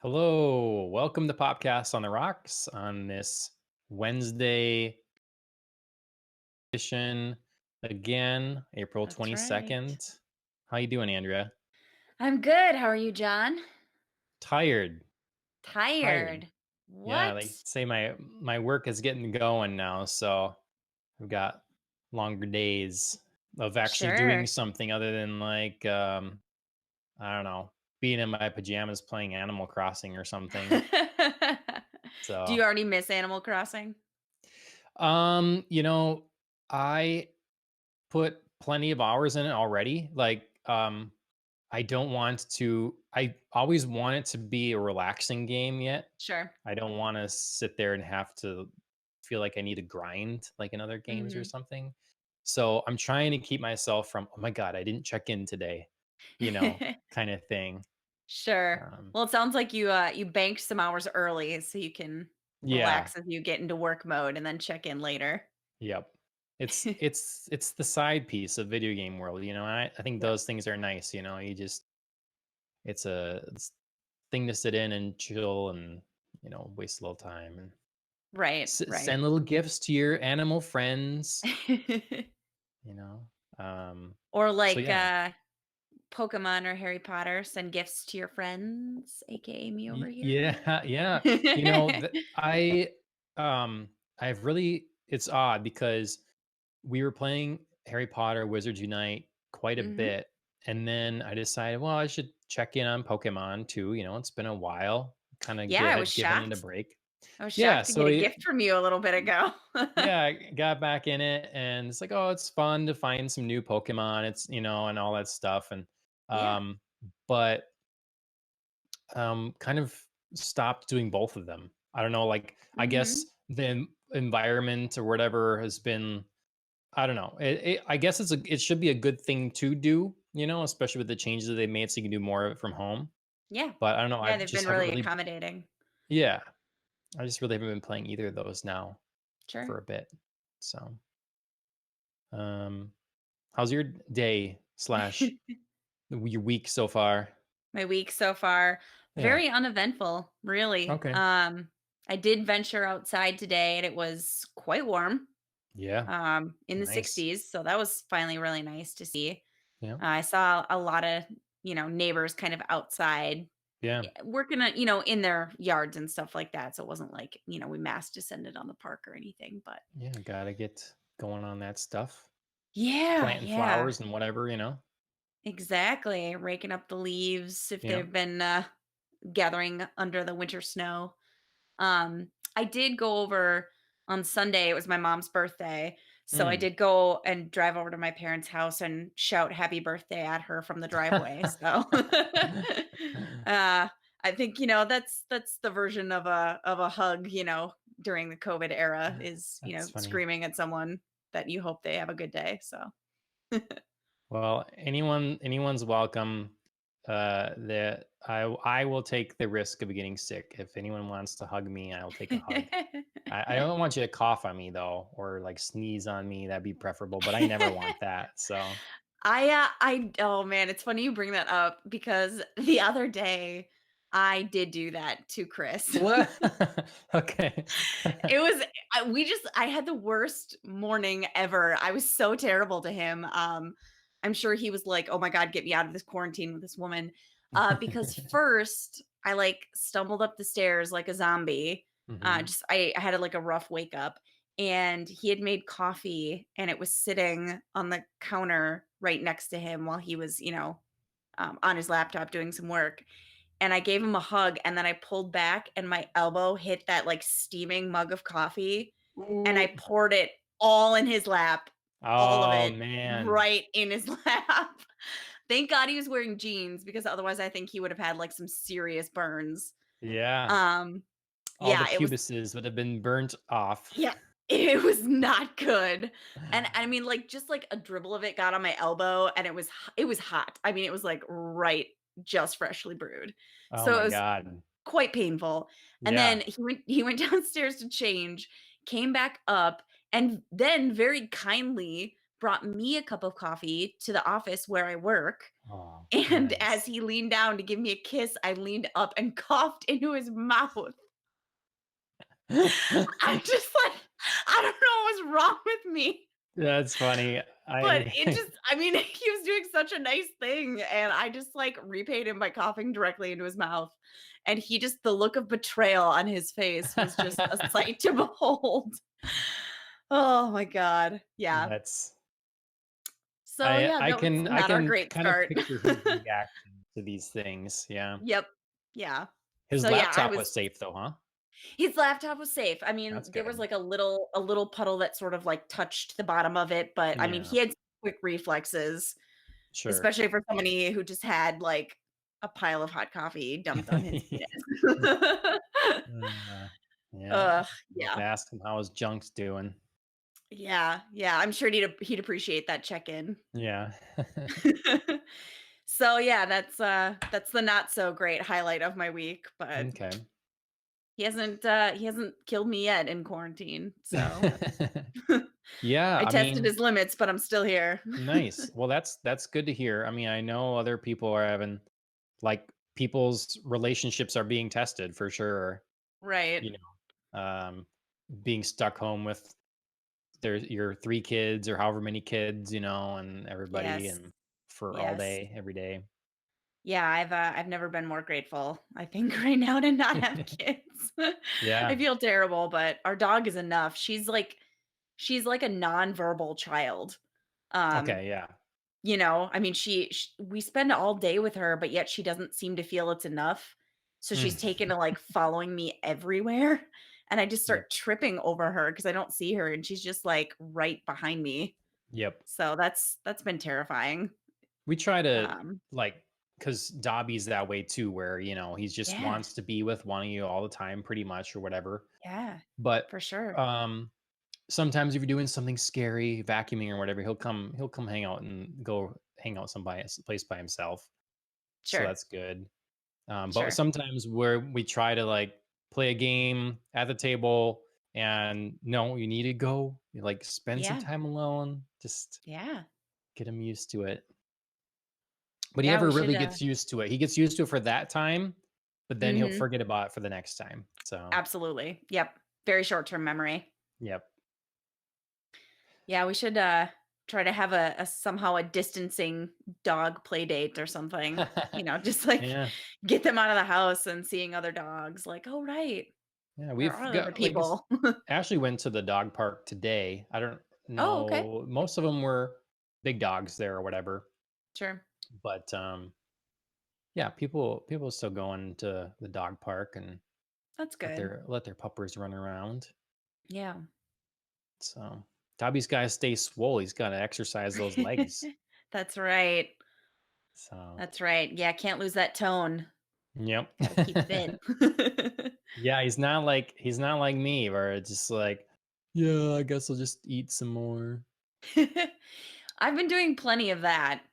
Hello, welcome to Popcast on the Rocks on this Wednesday edition again, April That's right. 22nd. How you doing, Andrea? I'm good. How are you, John? Tired, tired. Tired. Yeah, they What? say my work is getting going now, so I've got longer days of actually doing Sure. something other than I don't know, being in my pajamas playing Animal Crossing or something. Do So, you already miss Animal Crossing? um, you know, I put plenty of hours in it already. I don't want to I always want it to be a relaxing game yet. Sure. I don't want to sit there and have to feel like I need to grind like in other games or Mhm. something. So I'm trying to keep myself from, oh my God, I didn't check in today, kind of thing. Sure. Um, Well, it sounds like you banked some hours early so you can yeah, relax as you get into work mode and then check in later. yep. It's the side piece of video game world, I think Yep. those things are nice, it's thing to sit in and chill and, waste a little time and Right, right. send little gifts to your animal friends, you know? Um, Or so like yeah. Pokemon or Harry Potter, send gifts to your friends, aka me over here. Yeah, yeah. I've really it's odd because we were playing Harry Potter Wizards Unite quite a Mhm. bit, and then I decided, well, I should check in on Pokemon too, it's been a while, kinda Yeah, I was given it a shocked. break. I was Yeah, shocked to so get a gift from you a little bit ago. yeah, I got back in it and it's like, oh, it's fun to find some new Pokemon. And all that stuff. And Yeah. um, but kind of stopped doing both of them. I don't know, like I guess Mhm. environment or whatever has been, I don't know. I guess it should be a good thing to do, especially with the changes that they made so you can do more of it from home. Yeah. But I don't know, I Yeah, they've just been haven't really really accommodating. yeah, I just really haven't been playing either of those now Sure. for a bit. So um how's your day slash your week so far? My week so far, Yeah. very uneventful, really. Okay. I did venture outside today and it was quite warm, Yeah. in the Nice. 60s, so that was finally really nice to see. Yeah. I saw a lot of, neighbors kind of outside Yeah. working on, in their yards and stuff like that. So it wasn't like, we mass descended on the park or anything, but Yeah. Gotta get going on that stuff. yeah, Planting yeah. flowers and whatever. Exactly, raking up the leaves if Yeah. they've been, gathering under the winter snow. I did go over on Sunday, it was my mom's birthday, so I Mm. did go and drive over to my parents' house and shout happy birthday at her from the driveway, so, uh, I think, that's the version of a hug, during the COVID era is, That's funny. screaming at someone that you hope they have a good day, so Well, anyone's welcome. That I will take the risk of getting sick. If anyone wants to hug me, I'll take a hug. I don't want you to cough on me though, or like sneeze on me. That'd be preferable, but I never want that. So oh man, it's funny you bring that up because the other day I did do that to Chris. what? Okay. It was I had the worst morning ever. I was so terrible to him. I'm sure he was like, "Oh my god, get me out of this quarantine with this woman." Because first I like stumbled up the stairs like a zombie. Hmm. Just I had like a rough wake up and he had made coffee and it was sitting on the counter right next to him while he was, on his laptop doing some work. And I gave him a hug and then I pulled back and my elbow hit that like steaming mug of coffee and I Ooh. poured it all in his lap, all of Oh it man. right in his lap. Thank God he was wearing jeans because otherwise I think he would have had like some serious burns. Yeah. Um All the yeah, it was pubises would have been burnt off. yeah, it was not good. And I mean like just like a dribble of it got on my elbow and it was hot. I mean it was like right just freshly brewed. Oh So it my was god. quite painful. And Yeah. then he went downstairs to change, came back up, and then very kindly brought me a cup of coffee to the office where I work. Oh, And as nice. he leaned down to give me a kiss, I leaned up and coughed into his mouth. I'm just like, I don't know what's wrong with me. That's funny. But I it just, I mean, he was doing such a nice thing. And I just like repaid him by coughing directly into his mouth. And he just, the look of betrayal on his face was just a sight to behold. Oh my God. Yeah. that's So yeah, I that was can not our great kind of start. picture his reaction to these things, yeah. Yep. Yeah. His So yeah, I laptop was was safe though, huh? his laptop was safe. I mean, That's there was good. like a little puddle that sort of like touched the bottom of it, but I mean, Yeah, he had quick reflexes, sure. especially for somebody who just had like a pile of hot coffee dumped on his Yeah. skin. Yeah, Ugh, I'll have to yeah. ask him how his junk's doing. Yeah, yeah, I'm sure he'd appreciate that check-in. Yeah. So, yeah, that's the not so great highlight of my week, but Okay. he hasn't killed me yet in quarantine, so Yeah, I I tested mean, his limits, but I'm still here. nice. Well, that's good to hear. I mean, I know other people are having like people's relationships are being tested for sure, Right. you know, being stuck home with their your 3 kids or however many kids, and everybody Yes. and for all Yes. day, every day. Yeah, I've never been more grateful, I think, right now to not have kids. I Yeah. feel terrible, but our dog is enough. She's like a nonverbal child. Um, Okay, yeah. I mean, we spend all day with her, but yet she doesn't seem to feel it's enough. So Mm. she's taken to like following me everywhere, and I just Yep. start tripping over her because I don't see her, and she's just like right behind me. Yep. So that's been terrifying. We try to Um, like because Dobby's that way too, where he's just yeah, wants to be with one of you all the time, pretty much, or whatever. yeah, But for sure. um, sometimes if you're doing something scary, vacuuming or whatever, he'll come hang out and go hang out place by himself. So Sure, that's good. But sure. sometimes where we try to like play a game at the table, and no, you need to go, like spend some Yeah, time alone, just yeah, get him used to it. But he yeah, we never should, really gets used to it. He gets used to it for that time, but then he'll mhm, forget about it for the next time. So, absolutely. Yep, very short-term memory. yep. Yeah, we should, try to have a somehow a distancing dog play date or something, just, like, Yeah. get them out of the house and seeing other dogs, like, "Oh, right, Yeah, there we've are other got like people." Ashley went to the dog park today. I don't Oh, okay. know. Most of them were big dogs there or whatever. Sure. But yeah, people still going to the dog park and That's let good. their puppers run around. Yeah. So Dobby's got to stay swole. He's got to exercise those legs. That's right. So That's right. Yeah, can't lose that tone. yep. Gotta keep fit. Yeah, he's not like me, where it's just like, yeah, I guess I'll just eat some more. I've been doing plenty of that,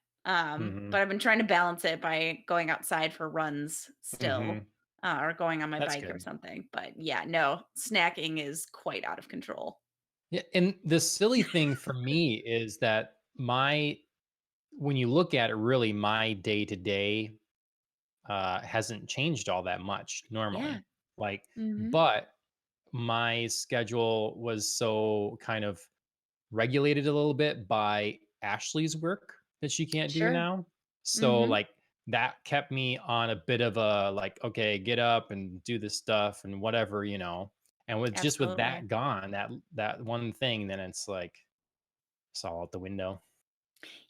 Hmm. but I've been trying to balance it by going outside for runs still, Hmm. or going on my That's bike or good. something. But yeah, no, snacking is quite out of control. Yeah, and the silly thing for me is that my when you look at it, really, my day to day hasn't changed all that much Yeah. normally. Like, Mhm. but my schedule was so kind of regulated a little bit by Ashley's work that she can't do Sure. now. So Mhm. like that kept me on a bit of a like, okay, get up and do this stuff and whatever, And with Absolutely. that gone, that one thing, then it's like it's all out the window.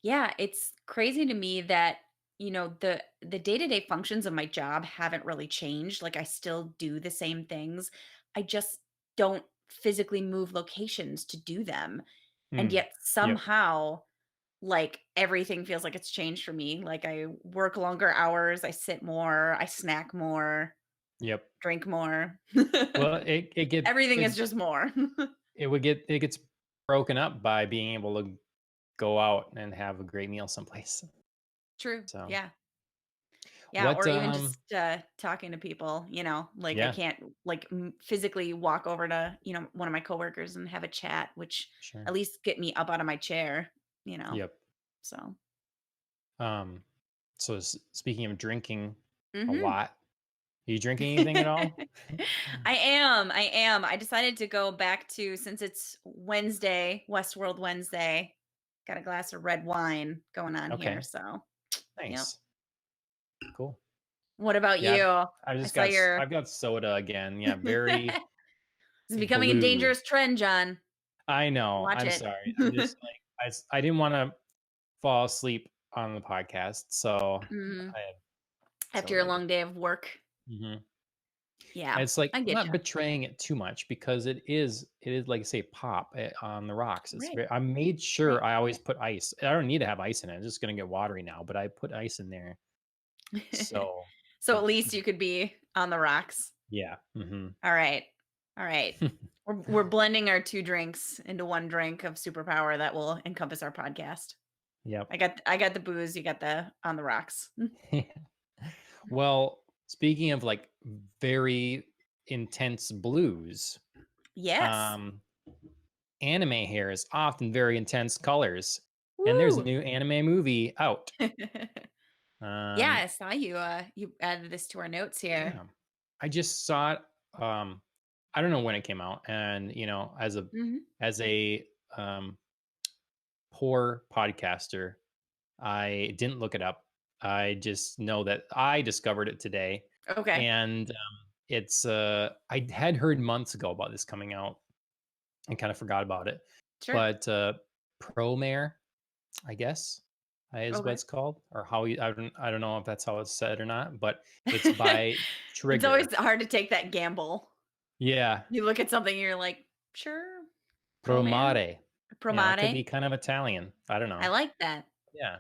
Yeah, it's crazy to me that, the day-to-day functions of my job haven't really changed. Like I still do the same things. I just don't physically move locations to do them. And Mm. yet Yep. somehow like everything feels like it's changed for me. Like I work longer hours, I sit more, I snack more, Yep. drink more. Well, it get Everything is just more. it gets broken up by being able to go out and have a great meal someplace. True. So, Yeah. Yeah, what or even just, talking to people, like I yeah, can't like physically walk over to, one of my coworkers and have a chat, which sure. at least get me up out of my chair. you know. Yep. So, Um, so speaking of drinking a mhm. lot, are you drinking anything at all? I am. I decided to go back to, since it's Wednesday, Westworld Wednesday, got a glass of red wine going on here, Okay, so, yep. nice, cool. What about Yeah, you? I I just saw got your I've got soda again. Yeah, very It's becoming a blue. dangerous trend, John. I know. Watch I'm it. sorry. I'm just like I didn't want to fall asleep on the podcast, so Mhm. I had After your soda again. long day of work. Mhm. Yeah, And it's like I I'm get not you. betraying it too much because it is like say pop on the rocks. It's Right, very, I made sure right. I always put ice. I don't need to have ice in it. It's just gonna get watery now, but I put ice in there. So So at it least you could be on the rocks. yeah. Hmm. All right. All right. We're blending our 2 drinks into 1 drink of superpower that will encompass our podcast. Yep. I got the booze, you got the on the rocks. Well, speaking of like very intense blues, Yes. um, anime here is often very intense colors, and there's a Woo. new anime movie out. Yeah, Um, I saw you added this to our notes here. yeah, I just saw it. Um, I don't know when it came out, and Mhm. as a poor podcaster, I didn't look it up. I just know that I discovered it today, Okay. and it's I had heard months ago about this coming out and kind of forgot about it. Sure. But Promare, I guess, is what Okay. it's called, or how you I don't know if that's how it's said or not, but it's by It's always Trigger. hard to take that gamble. Yeah, You look at something and you're like, "Sure, Promare, Promare. It could be Promare." kind of Italian. I don't I know. like that. Yeah.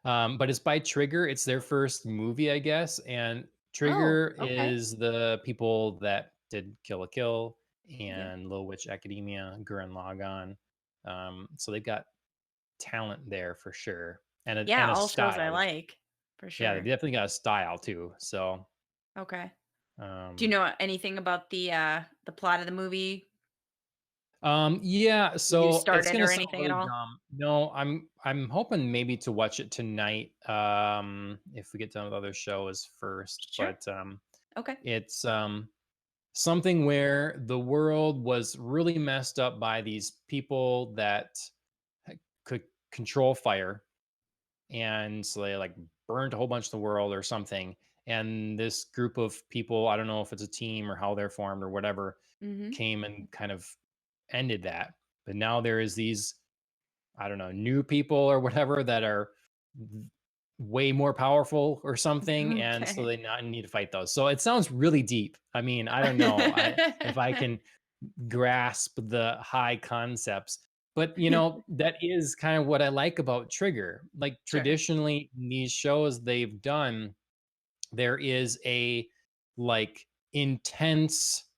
But it's by Trigger. It's their first movie, I guess. And Oh, Trigger okay. is the people that did Kill a Kill Yeah. and Little Witch Academia, Gurren Lagann. So they've got talent there for sure, and a Yeah, all shows I style. like, for Yeah, they sure. definitely got a style too. So, Okay. Do you um, know anything about the plot of the movie? yeah. Did you So start it's it gonna or sound anything at really all? dumb. No, I'm hoping maybe to watch it tonight. If we get done with other shows first, Sure. but Okay. it's something where the world was really messed up by these people that could control fire, and so they like burned a whole bunch of the world or something. And this group of people, I don't know if it's a team or how they're formed or whatever, Mhm. came and kind of ended that. But now there is these, I don't know, new people or whatever that are way more powerful or something, and so Okay. they not need to fight those. So it sounds really deep. I mean, I don't know if I can grasp the high concepts. But that is kind of what I like about Trigger. Like Sure. traditionally in these shows they've done, there is a like intense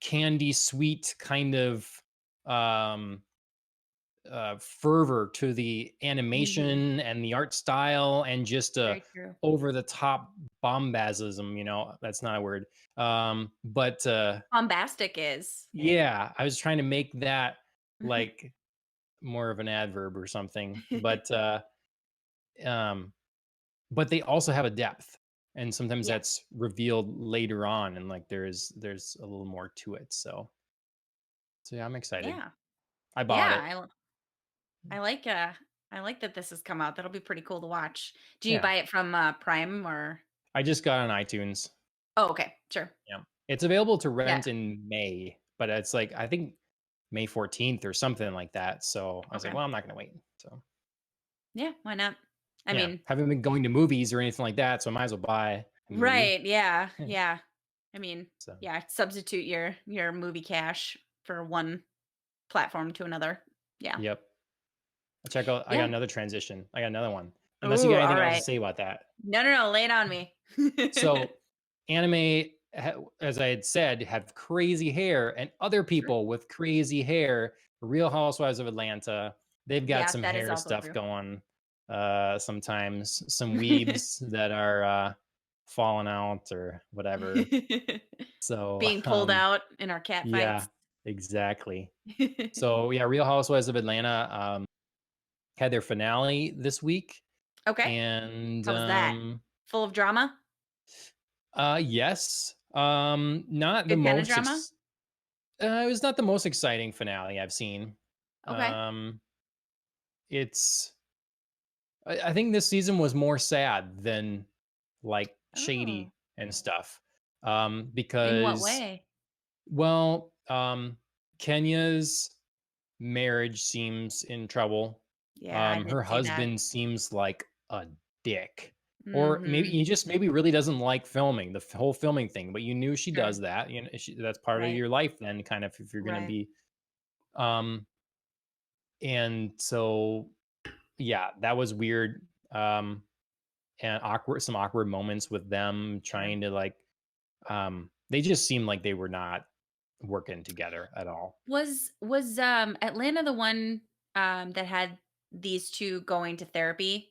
candy sweet kind of um fervor to the Mhm. animation and the art style, and just a Very true. over the top bombasm, that's not a word. But Bombastic is. yeah, I was trying to make that like more of an adverb or something. Um but they also have a depth, and sometimes Yeah. that's revealed later on, and like there's a little more to it. So yeah, I'm excited. Yeah. I bought Yeah, it. I like that this has come out. That'll be pretty cool to watch. Do you Yeah, buy it from, Prime or I just got on iTunes. Oh, okay, sure. Yeah, it's available to Yeah, rent in May, but it's like I think May 14th or something like that. So I was like, okay. well, I'm not gonna wait. So Yeah, why not? I yeah, mean, haven't been going to movies or anything like that, so I might as well buy a movie. right, yeah, yeah. I mean, So yeah, substitute your movie cash for one platform to another. Yeah. yep. Check out. I got Yeah. another transition. I got another one. Unless you Ooh, got anything else to alright. say about that. No, no, no, lay it on me. So, anime, as I had said, have crazy hair, and other Sure. people with crazy hair. Real Housewives of Atlanta, they've got Yeah, some that is hair also stuff true. going. Sometimes some weaves that are falling out or whatever. So, Being pulled out in our cat yeah, fights. exactly. So yeah, Real Housewives of Atlanta. had their finale this week, Okay. and How was that? Full of drama? yes, not the Good kind of most drama? it was not the most exciting finale I've seen. Okay. Um, it's I think this season was more sad than like Oh, shady and stuff. in what Because way? well, Kenya's marriage seems in trouble. Yeah, I Her did see that. husband seems like a dick. Or maybe Mhm. he just maybe really doesn't like filming, the whole filming thing, but you knew she Sure. does that. You know, that's part of Right. your life then, kind of if you're gonna Right. be um and so yeah, that was weird. And some awkward moments with them Sure. trying to like they just seemed like they were not working together at all. Was Atlanta the one, that had these 2 going to therapy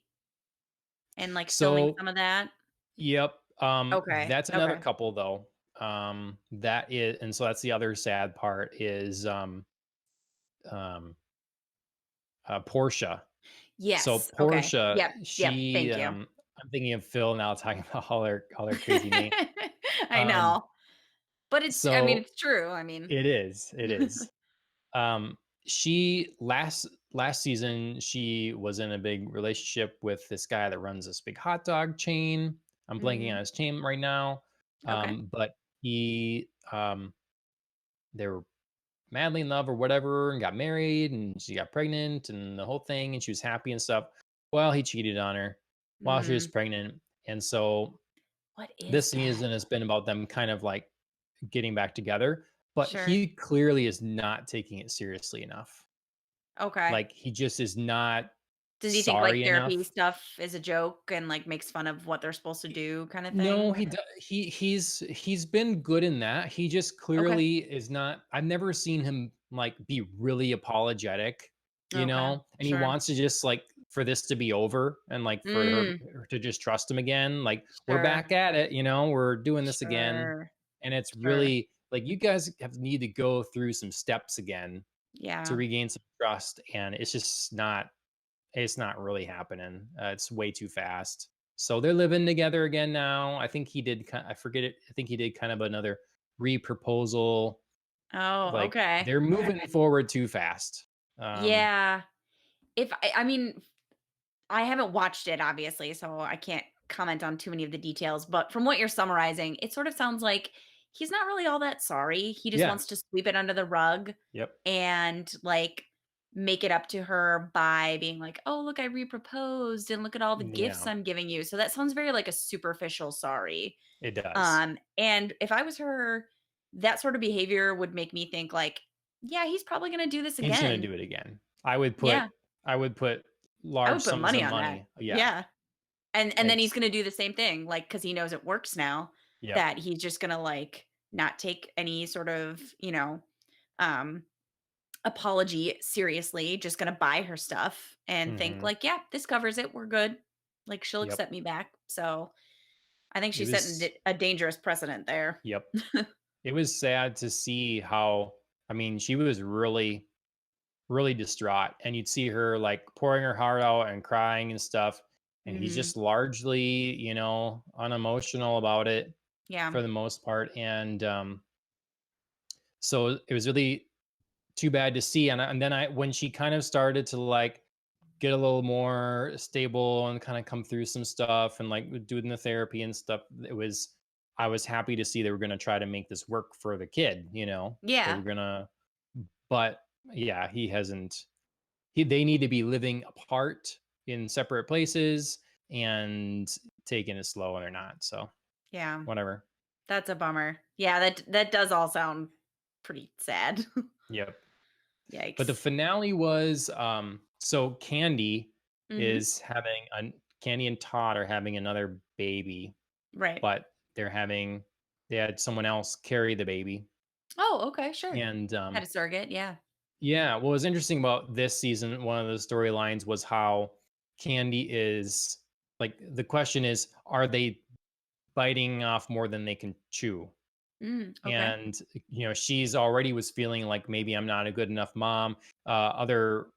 and, like, filming So some of that? yep, Okay. that's another Okay. couple though. That is, and so that's the other sad part is um Portia. So Yes. Okay. Portia, Yep. Yep. she Thank you. I'm thinking of Phil now talking about all their crazy name. I Um know. But I mean, so it's true. I mean it is. Um, she last season she was in a big relationship with this guy that runs this big hot dog chain. I'm blanking on Mhm. his name right now. Okay. But he they were madly in love or whatever and got married and she got pregnant and the whole thing and she was happy and stuff. Well, he cheated on her while she was Mm. pregnant. And so What is this that? season has been about them kind of like getting back together, but Sure. he clearly is not taking it seriously enough. Okay. Like, he just is not Does he think, like, sorry therapy enough. stuff is a joke and, like, makes fun of what they're supposed to Y do kinda No, thing? he's been good in that. He just Okay. clearly is not. I've never seen him, like, be really apologetic, you Okay. know? And he Sure. wants to just, like, for this to be over and, like, for Mm. her to just trust him again, like, "We're Sure. back at it, you know? We're doing this again." Sure. And it's Sure. really like, you guys need to go through some steps again to Yeah. regain some trust, and it's not really happening. It's way too fast. So they're living together again now. I think he did. I forget it. I think he did kind of another re-proposal. Oh, Like okay. they're moving forward too fast. Um, Yeah. If I mean, I haven't watched it obviously, so I can't comment on too many of the details, but from what you're summarizing, it sort of sounds like he's not really all that sorry. He just yeah. wants to sweep it under the rug Yep. and like make it up to her by being like, "Oh, look, I reproposed and look at all the gifts Yeah. I'm giving you." So that sounds very like a superficial sorry. It does. And if I was her, that sort of behavior would make me think like, "Yeah, he's probably going to do this He's gonna again." do it again. I would put. Yeah. I would put I large would put sums of money on that. money. Yeah. Yeah. And then he's It's. gonna do the same thing, like, because he knows it works now, Yep. that he's just gonna, like, not take any sort of, um, apology seriously, just gonna buy her stuff and think Hmm. like, "Yeah, this covers it, we're good." Like, she'll Yep. accept me back. So, I think It she's setting was. a dangerous precedent there. Yep. It was sad to see how. I mean, she was really distraught, and you'd see her like pouring her heart out and crying and stuff, and he's Mhm. just largely unemotional about it Yeah. for the most part. And so it was really too bad to see. And then I when she kind of started to like get a little more stable and kind of come through some stuff and like doing the therapy and stuff, I was happy to see they were going to try to make this work for the kid. They were Yeah. gonna. But yeah, he hasn't. They need to be living apart in separate places and taking it slow, and they're not. So Yeah. whatever. That's a bummer. Yeah, that does all sound pretty sad. Yep. But the Yikes. finale was so Mhm. Candy and Todd are having another baby, Right. but they had someone else carry the baby. Oh, okay, sure. And Had a surrogate, yeah. yeah, what was interesting about this season, one of the storylines was how Candy is like the question is, are they biting off more than they can chew? Okay. And she's already was feeling like maybe I'm not a good enough mom. Other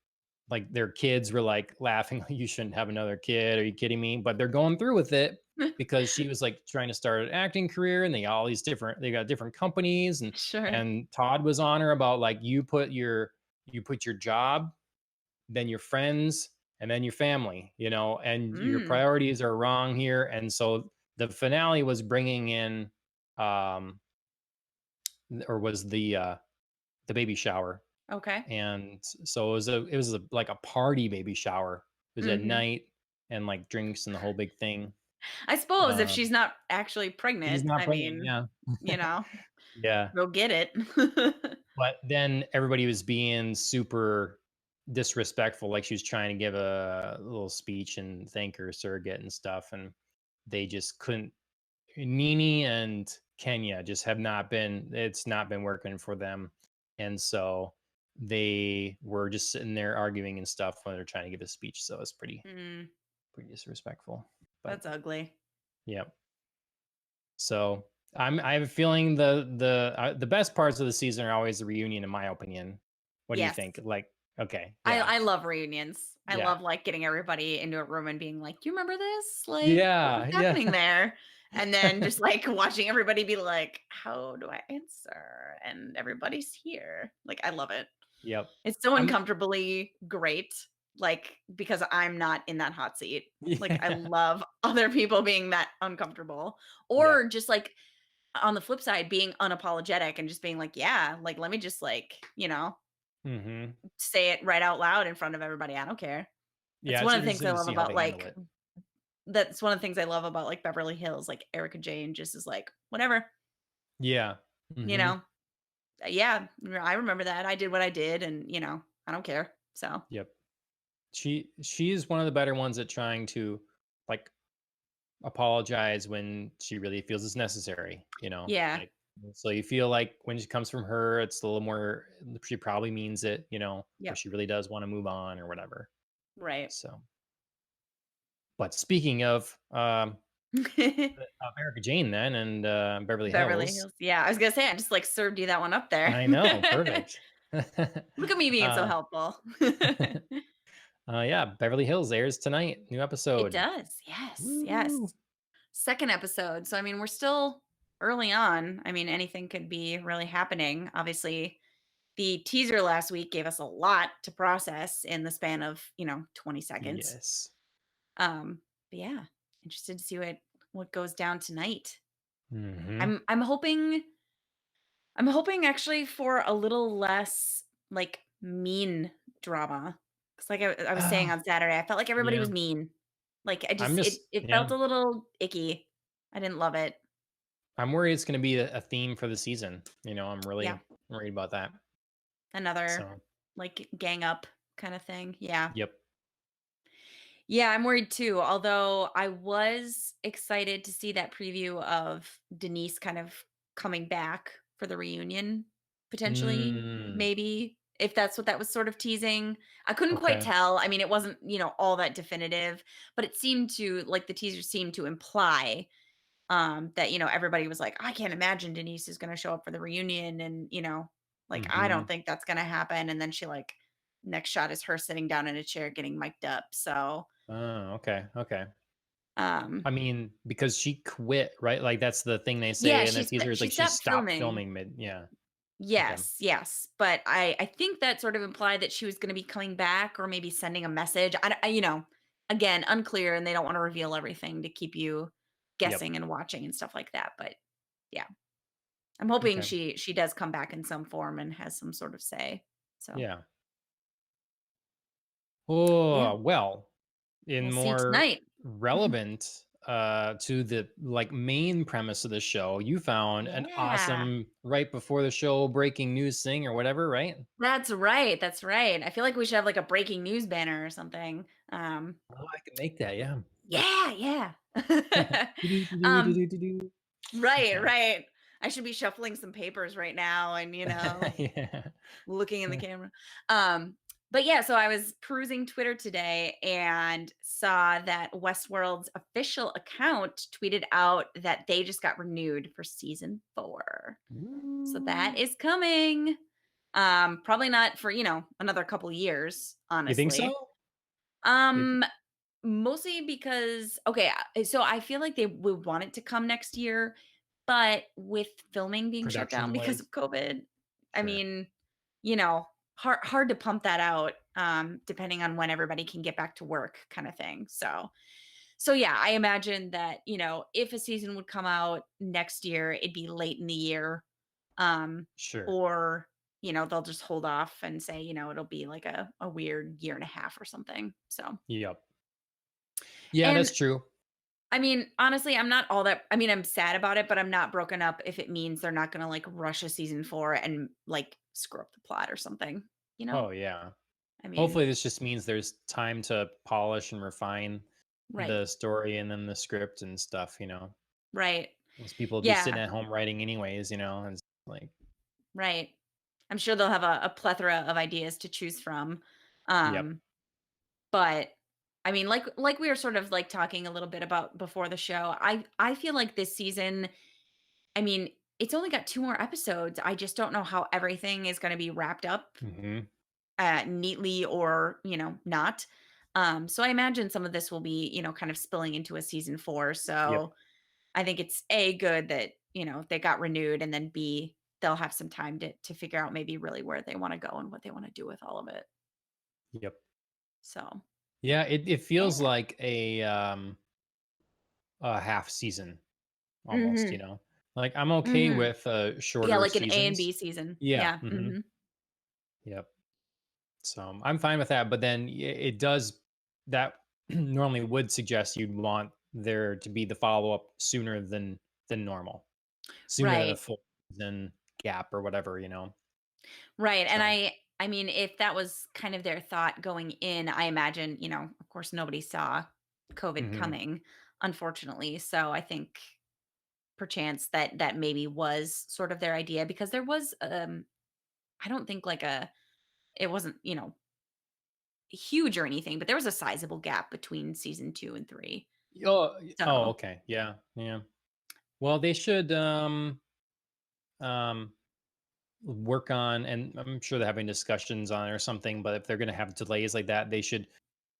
like their kids were like laughing, like, you shouldn't have another kid. Are you kidding me? But they're going through with it because she was like trying to start an acting career, and they got all these different, they got different companies, Sure. and Todd was on her about like, you put your job, then your friends, and then your family, and your Mm, priorities are wrong here. And so the finale was bringing in, um or was the baby shower. okay. And so it was like a party baby shower. It was at Mhm. night, and like drinks and the whole big thing. I suppose if she's Um, not actually she's pregnant, not I pregnant, mean, yeah. you know, Yeah. go get it. But then everybody was being super disrespectful, like she was trying to give a little speech and thank her surrogate and stuff, and they just couldn't. Nini and Kenya just have not been, it's not been working for them. And so they were just sitting there arguing and stuff when they're trying to give a speech. So it's Mm, pretty disrespectful. But that's ugly. yeah. So I have a feeling the best parts of the season are always the reunion, in my opinion. What do you Yes. think? Like, okay, I yeah. I love reunions. I Yeah. love, like, getting everybody into a room and being like, "Do you remember this? Like, what was Yeah. Yeah. happening there?" And then just, like, watching everybody be like, "How do I answer?" And everybody's here. Like, I love it. Yep. It's so I'm uncomfortably great, like, because I'm not in that hot seat. Like, I yeah. love other people being that uncomfortable, Yep. or just, like, on the flip side, being unapologetic and just being like, "Yeah, like, let me just, like, Mhm. say it right out loud in front of everybody. I don't care." That's Yeah, one it's of the things I interesting to love see how about, they handle like it. that's one of the things I love about, like, Beverly Hills, like, Erica Jane just is like, "Whatever," Yeah. you Mhm. know? Yeah, I remember that. I did what I did and, I don't care. So, Yep. She's one of the better ones at trying to, like, apologize when she really feels it's necessary, yeah. like, so you feel like when it comes from her, it's a little more, she probably means it, or Yep. she really does want to move on or whatever. Right. So, but speaking of Erica Jane then, and Beverly Beverly Hills. Hills. Yeah, I was gonna say I just, like, served you that one up there. I know, perfect. Look at me being so uh, helpful. yeah, Beverly Hills airs tonight, new It episode. does. Yes, Woo. yes. 2nd episode. So, I mean, we're still early on. I mean, anything could be really happening. Obviously, the teaser last week gave us a lot to process in the span of, 20 seconds. Yes. Um, but yeah, interested to see what goes down tonight. Hmm. I'm hoping actually for a little less like mean drama. Cause like I was saying Oh, on Saturday, I felt like everybody yeah. was mean. Like I I'm just it just it yeah. felt a little icky. I didn't love it. I'm worried it's going to be a theme for the season. I'm Yeah. really worried about that. Another So, like gang up kind of thing. Yeah. yep. Yeah, I'm worried too. Although I was excited to see that preview of Denise kind of coming back for the reunion, potentially, Mm, maybe, if that's what that was sort of teasing. I couldn't quite okay. tell. I mean, it wasn't, all that definitive, but it seemed to, like, the teaser seemed to imply that, everybody was like, I can't imagine Denise is going to show up for the reunion. And, like, I don't Hmm. think that's going to happen. And then she, like, next shot is her sitting down in a chair getting mic'd up. So, Oh, okay. Okay. um, I mean, because she quit, right? Like that's the thing they yeah, say in the teaser is she like she stopped stopped filming. filming mid. Yeah. Okay. Yes, yes, but I think that sort of implied that she was gonna be coming back or maybe sending a message. Again, unclear, and they don't wanna reveal everything to keep you Yep. guessing and watching and stuff like that, but yeah. I'm hoping Okay. she does come back in some form and has some sort of say. So, Yeah. yeah, Oh, well, in we'll see more tonight. relevant to the like main premise of the show, you found an Yeah. awesome right before the show breaking news thing or whatever, right? That's right, that's right. I feel like we should have, like, a breaking news banner or something. Oh, I can make that, yeah. Yeah, yeah. Um, Do-do-do-do-do-do-do. right, Okay. right. I should be shuffling some papers right now and, Yeah. looking in the camera. Um, but yeah, so I was perusing Twitter today and saw that Westworld's official account tweeted out that they just got renewed for season 4. So that Woo. is coming. Probably not for, another couple years, You think honestly. so? If Um, Mostly because okay, so I feel like they would want it to come next year, but with filming being shut down production because wise? of COVID, I Sure. mean, you know, hard to pump that out, depending on when everybody can get back to work kind of thing. So yeah, I imagine that, if a season would come out next year, it'd be late in the year. Um, Sure. or, they'll just hold off and say, it'll be like a weird year and a half or something. So Yep. Yeah, and that's true. I mean, honestly, I'm not all that I'm sad about it, but I'm not broken up if it means they're not gonna like rush a season 4 and like screw up the plot or something, you know? Oh, yeah. I mean, Hopefully, this just means there's time to polish and refine right, the story and then the script and stuff, you know? right. Most people be Yeah, sitting at home writing anyways, you know? And it's like, right. I'm sure they'll have a plethora of ideas to choose from. yep. Um, but I mean, like we were sort of like talking a little bit about before the show, I feel like this season, I mean, it's only got 2 more episodes. I just don't know how everything is gonna be wrapped up Mhm. neatly or, not. So I imagine some of this will be, kind of spilling into a season 4. Yep. So I think it's A, good that, they got renewed, and then B, they'll have some time to figure out maybe really where they want to go and what they want to do with all of it. Yep. So Yeah, it feels yeah. like a half season almost, you Hmm. know? Like, I'm okay Hmm. with, Yeah, shorter like an A and seasons. B season. Yeah, Yeah. mhm. Hmm. Yep. So, I'm fine with that, but then it does that normally would suggest you'd want there to be the follow-up sooner than normal. Sooner than a Right. full season gap or whatever, you know? Right. And So I mean, if that was kind of their thought going in, I imagine, of course nobody saw COVID mhm. coming, unfortunately. So I think perchance that maybe was sort of their idea, because there was I don't think like a it wasn't, huge or anything, but there was a sizable gap between season 2 and 3. Oh, So, okay. Yeah, yeah. Well, they should, um work on, and I'm sure they're having discussions on it or something, but if they're gonna have delays like that, they should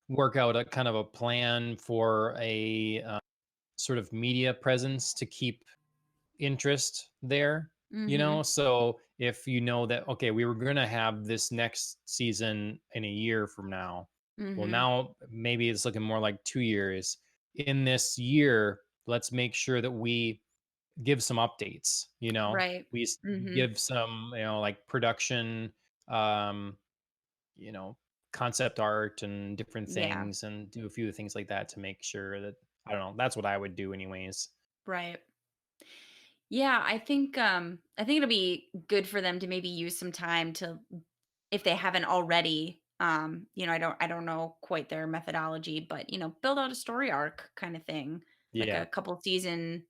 work out a kind of a plan for a, sort of media presence to keep interest there, you know? mhm. So, if you know that, okay, we were gonna have this next season in a year from now, well, Mhm. now maybe it's looking more like 2 years. In this year, let's make sure that we give some updates, you know? Right. We Mhm. give some, like production, um, you know, concept art and different Yeah. things and do a few things like that to make sure that I don't know, that's what I would do anyways. Right. Yeah, I think it'll be good for them to maybe use some time to, if they haven't already, I don't know quite their methodology, but build out a story arc kind of thing, like Yeah. a couple season,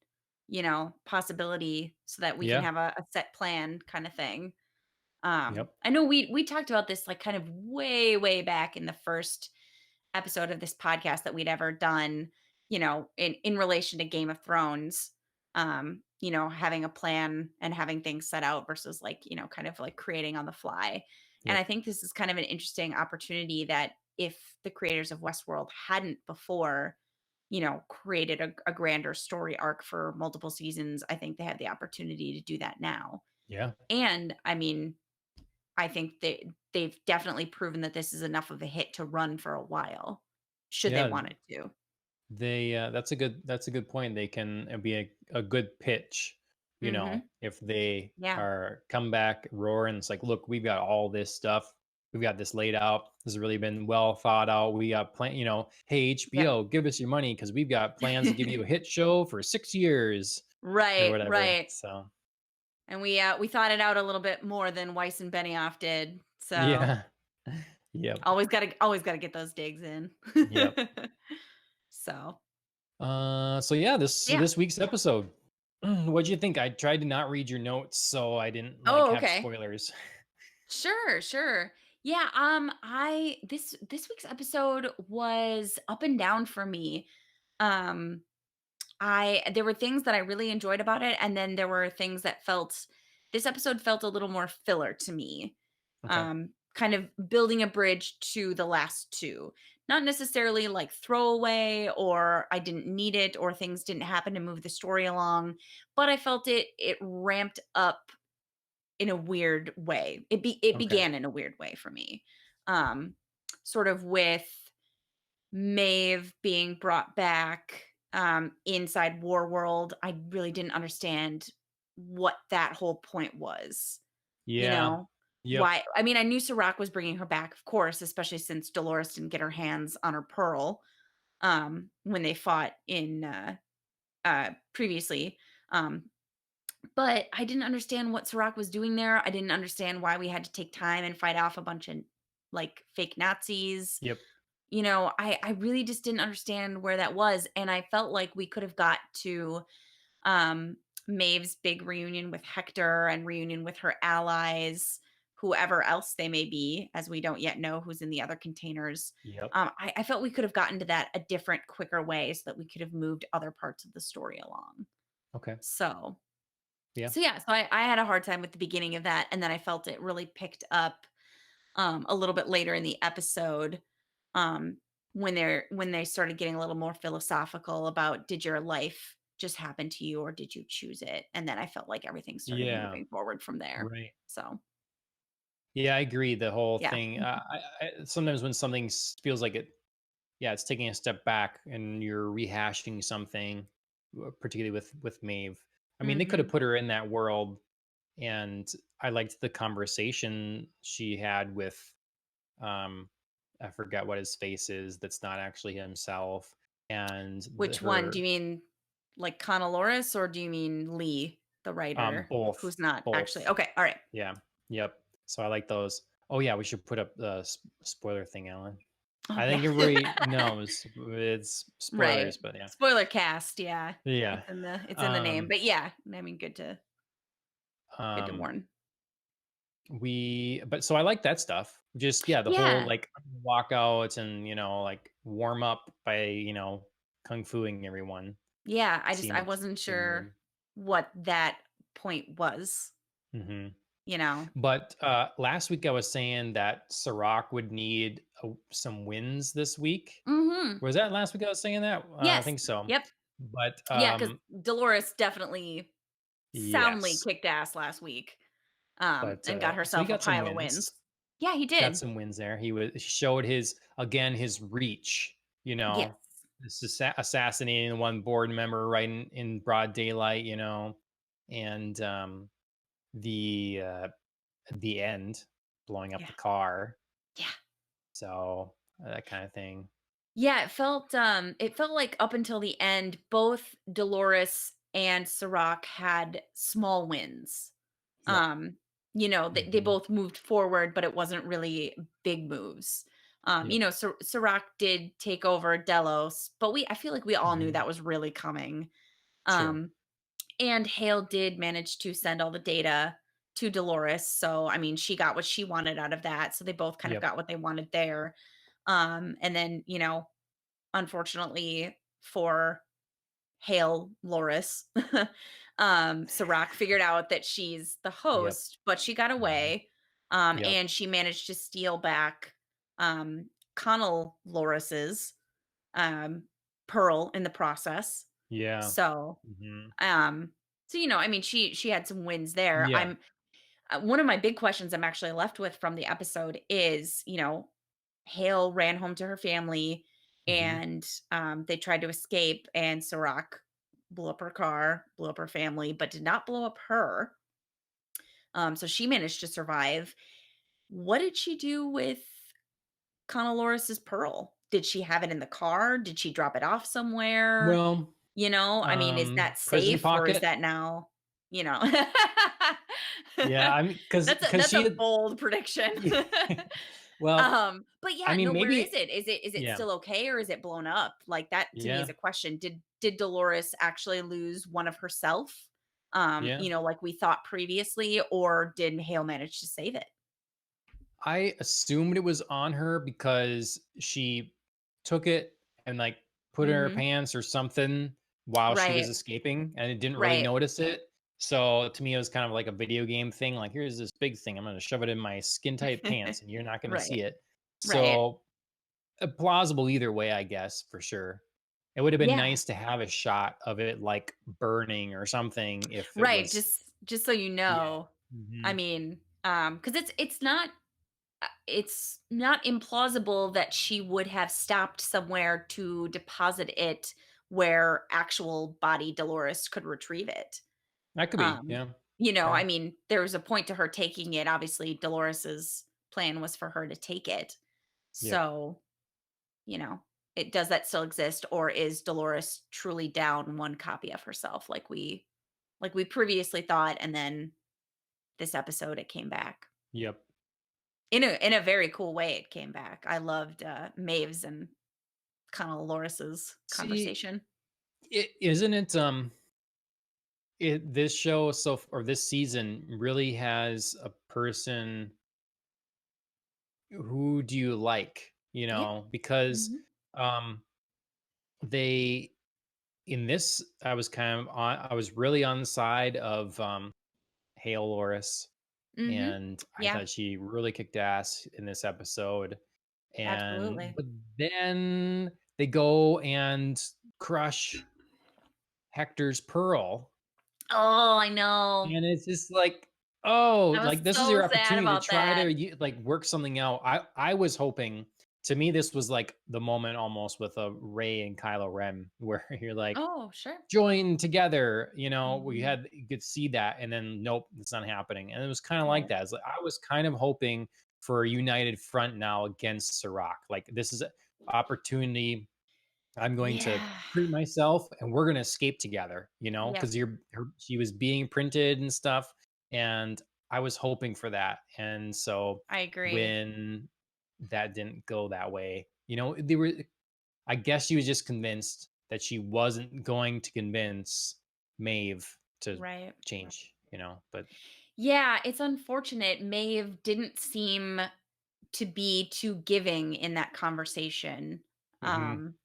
possibility, so that we can Yeah. have a set plan kind of thing. Yep. I know we talked about this like kind of way back in the first episode of this podcast that we'd ever done, in relation to Game of Thrones. Having a plan and having things set out versus like, kind of like creating on the fly. And Yep. I think this is kind of an interesting opportunity that if the creators of Westworld hadn't before, created a grander story arc for multiple seasons, I think they have the opportunity to do that now. Yeah. And I mean, I think they've definitely proven that this is enough of a hit to run for a while, should they Yeah. want it to. They that's a good point. They can be a good pitch, you know, Mhm. if they Yeah. are come back roaring. It's like, look, we've got all this stuff. We've got this laid out. This has really been well thought out. We got plan, you know, hey Yep. HBO, give us your money because we've got plans to give you a hit show for 6 years or Right, whatever. right. So And we thought it out a little bit more than Weiss and Benioff did, so yeah. Yep. always gotta get those digs in. Yep. So, So yeah, yeah. this week's episode. What'd you think? I tried to not read your notes so I didn't like Oh, have okay. spoilers. Sure, sure. Yeah, I this week's episode was up and down for me. Um, I there were things that I really enjoyed about it, and then there were things that felt this episode felt a little more filler to me. Okay. kind of building a bridge to the last two. Not necessarily like throwaway or I didn't need it or things didn't happen to move the story along, but I felt it ramped up in a weird way. It Okay. began in a weird way for me. Um, Sort of with Maeve being brought back inside War World. I really didn't understand what that whole point was. You Yeah. know, Yep. why? I mean, I knew Serac was bringing her back, of course, especially since Dolores didn't get her hands on her pearl when they fought in previously. Um, but I didn't understand what Serac was doing there. I didn't understand why we had to take time and fight off a bunch of like fake Nazis. Yep. I really just didn't understand where that was, and I felt like we could have got to um Maeve's big reunion with Hector and reunion with her allies, whoever else they may be, as we don't yet know who's in the other containers. Yep. I felt we could have gotten to that a different, quicker way so that we could have moved other parts of the story along. Okay. So, Yeah. so I had a hard time with the beginning of that, and then I felt it really picked up a little bit later in the episode um, when they started getting a little more philosophical about did your life just happen to you or did you choose it? And then I felt like everything started Yeah. moving forward from there. Right. So Yeah, I agree. The whole yeah. thing. Sometimes when something feels like it, yeah, it's taking a step back and you're rehashing something, particularly with Maeve. I mean, they could have Hmm. put her in that world, and I liked the conversation she had with, um, I forgot what his face is. That's not actually himself, and Which one do you her, mean, like Conaloris, or do you mean Lee, the writer, both, who's not actually both. okay? All right. Yeah. Yep. So I like those. Oh yeah, we should put up the spoiler thing, Alan. Oh I yeah. think everybody knows it's Right. spoilers, but yeah. Spoiler cast. Yeah, Yeah. it's in the name. Um But yeah, I mean, good to um warn. but so I like that stuff. Just yeah, the whole Yeah. like walkouts and like warm up by, kung fuing everyone Yeah, I seemed wasn't seemed sure good. what that point was, Hmm. you know? But last week I was saying that Sirach would need some wins this week. Mhm. Was that last week I was saying that? I Yes. think so. Yep. But Yeah, because Dolores definitely soundly yes, kicked ass last week, but and got so he herself a got some pile of wins. wins. Yeah, he Got did. some wins there. He showed his reach. Yes. This assassinating one board member right in broad daylight. And the end, blowing up Yeah. the car. Yeah. So that kind of thing. Yeah, it felt like up until the end, both Dolores and Serac had small wins. Yep. Um, they Hmm. both moved forward, but it wasn't really big moves. Yep. Serac did take over Delos, but I feel like we all knew Hmm. that was really coming. True. Um, and Hale did manage to send all the data to Dolores. So, I mean, she got what she wanted out of that. So they both kind of Yep. got what they wanted there. And then, unfortunately for Hale Loris, Serac figured out that she's the Yep. host, but she got Hmm. away. Yep. And she managed to steal back Connell Loris's um, pearl in the process. Yeah. So, Hmm. um, I mean, she had some wins there. Yeah. I'm One of my big questions I'm actually left with from the episode is, Hale ran home to her family Hmm. and they tried to escape, and Serac blew up her car, blew up her family, but did not blow up her. So she managed to survive. What did she do with Conaloris's pearl? Did she have it in the car? Did she drop it off somewhere? Well, I mean, is that prison safe or is pocket. that now, you know? Yeah, I mean, because That's she a had. bold prediction. Well, But I yeah, mean, no, where is maybe. it? Is it Yeah. still okay or is it blown up? Like that to me is Yeah. a question. Did Dolores actually lose one of herself? Yeah. Like we thought previously, or did Hale manage to save it? I assumed it was on her because she took it and put it in her Mhm. pants or something while she was Right. escaping and it didn't really Right. notice it. So to me, it was kind of like a video game thing. Like, here's this big thing. I'm going to shove it in my skin tight pants and you're not going to Right. see it. Right. So plausible either way, I guess, for sure. It would have been Yeah. nice to have a shot of it like burning or something if it Right, was, just so you yeah. know. I Hmm. mean, because it's not implausible that she would have stopped somewhere to deposit it where actual body Dolores could retrieve it. That could be, Um, yeah. I Yeah. mean, there was a point to her taking it. Obviously, Dolores's plan was for her to take it. Yep. So, you know, it does that still exist, or is Dolores truly down one copy of herself like we previously thought, and then this episode it came back. Yep. In a very cool way it came back. I loved, Maeve's and kinda Loris's See, conversation. it isn't it this show or this season really has a person. Who do you like? Yeah. Because Mhm. um they in this I was really on the side of Hale Loris, Mhm. and I Yeah, thought she really kicked ass in this episode. And absolutely. but then they go and crush Hector's pearl. Oh, I know. And it's just like, oh, I was like this is so your sad opportunity to about try that. to like work something out. I was hoping, to me this was like the moment almost with a Ray and Kylo Ren where you're like Oh, sure. join together, we Mhm. had you could see that, and then nope, it's not happening. And it was kind of like Right. that. It's like I was kind of hoping for a united front now against Sirach. Like this is an opportunity. I'm going to Yeah. treat myself and we're going to escape together, Yep. because she was being printed and stuff. And I was hoping for that. And so I agree. when that didn't go that way, I guess she was just convinced that she wasn't going to convince Maeve to Right. change, but Yeah, it's unfortunate. Maeve didn't seem to be too giving in that conversation. mhm, Um,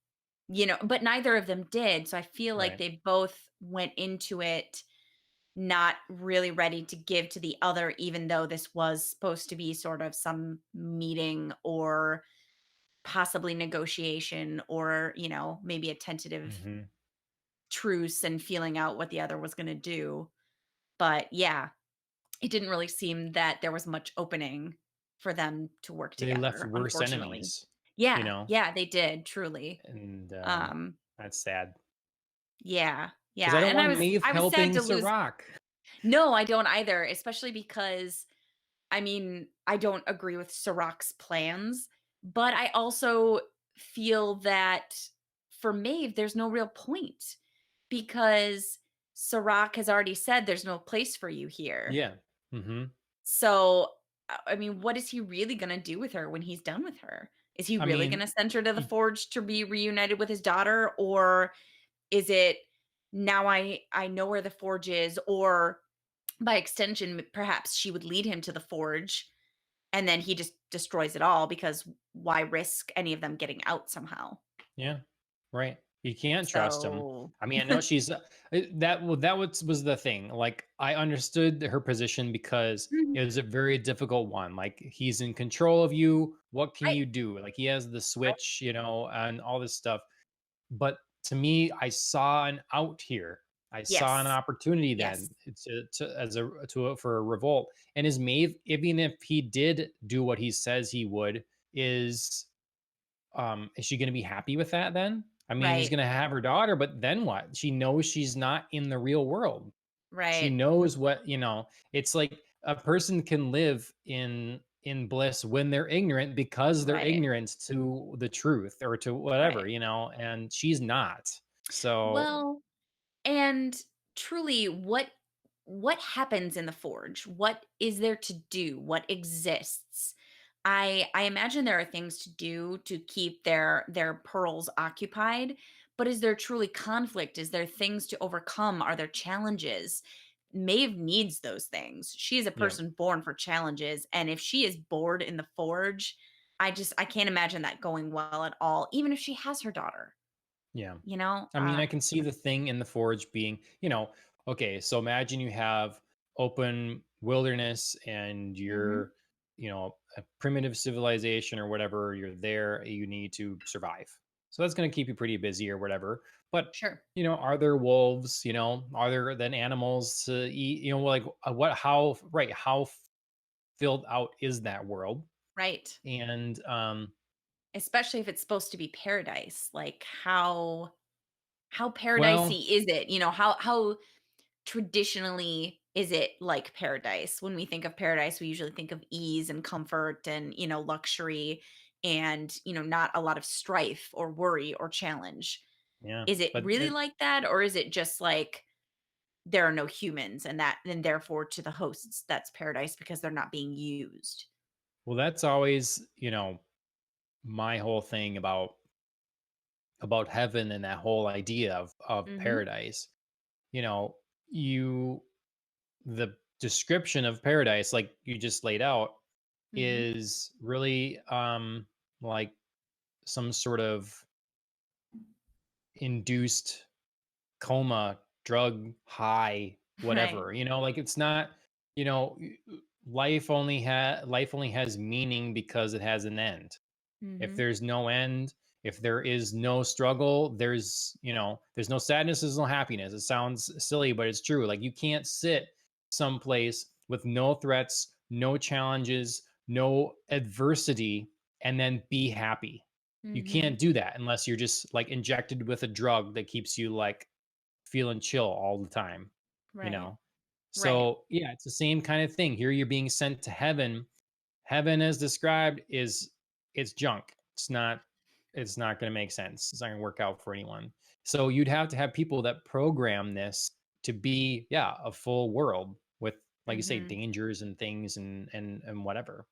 but neither of them did. So I feel like right. they both went into it not really ready to give to the other, even though this was supposed to be sort of some meeting or possibly negotiation or, maybe a tentative Mhm. truce and feeling out what the other was going to do. But yeah, it didn't really seem that there was much opening for them to work They left together, worse unfortunately. enemies, you Yeah, know, yeah, they did, truly. and Um, that's sad. yeah, 'Cause I yeah, don't and I want was Maeve I was sad helping to lose. Sirach. No, I don't either, especially because, I mean, I don't agree with Sirach's plans, but I also feel that for Maeve, there's no real point because Sirach has already said there's no place for you here. Yeah. Mhm. So, I mean, what is he really gonna do with her when he's done with her? Is he I really mean, gonna send her to the y forge to be reunited with his daughter? Or is it now I know where the forge is, or by extension, perhaps she would lead him to the forge and then he just destroys it all because why risk any of them getting out somehow? yeah, right. You can't trust him. So I mean, I know she's that was the thing. Like, I understood her position because Mhm. it was a very difficult one. Like, he's in control of you. What can Right, you do? Like, he has the right. switch, and all this stuff. But to me, I saw an out here. I saw an Yes, opportunity yes, then for a revolt. And is Maeve, even if he did do what he says he would, is she going to be happy with that then? I mean, he's right, going to have her daughter, but then what? She knows she's not in the real world. She right, knows it's like a person can live in bliss when they're ignorant because they're right, ignorant to the truth or to whatever, right. and she's not. So, Well, and truly, what happens in the forge? What is there to do? What exists? I imagine there are things to do to keep their pearls occupied, but is there truly conflict? Is there things to overcome? Are there challenges? Maeve needs those things. She is a yeah. person born for challenges, and if she is bored in the forge, I can't imagine that going well at all, even if she has her daughter, Yeah. you know? I mean, I can see the thing in the forge being, okay, so imagine you have open wilderness and Mhm. you're, a primitive civilization or whatever, you're there, you need to survive. So that's going to keep you pretty busy or whatever. But, Sure. are there wolves, are there then animals to eat, like how filled out is that world? Right. And Especially if it's supposed to be paradise. Like how well, paradisey is it? How traditionally is it like paradise? When we think of paradise, we usually think of ease and comfort and, luxury and, not a lot of strife or worry or challenge. yeah, Is it but really like that, or is it just like there are no humans and therefore to the hosts that's paradise because they're not being used? well, that's always, my whole thing about heaven and that whole idea of Mhm. paradise. You know, you the description of paradise, like you just laid out, Mhm. is really like some sort of induced coma, drug high, Right. whatever. Like it's not, life only has meaning because it has an end. If Mhm. there's no end, if there is no struggle, there's no sadness, there's no happiness. It sounds silly, but it's true. Like you can't sit someplace with no threats, no challenges, no adversity, and then be happy. You Mhm. can't do that unless you're just like injected with a drug that keeps you like feeling chill all the time, you Right. know? Right. So yeah, it's the same kind of thing. Here you're being sent to heaven. Heaven as described is it's junk. It's not going to make sense. It's not going to work out for anyone. So you'd have to have people that program this to be, yeah, a full world with, like you say, Mhm. dangers and things and whatever.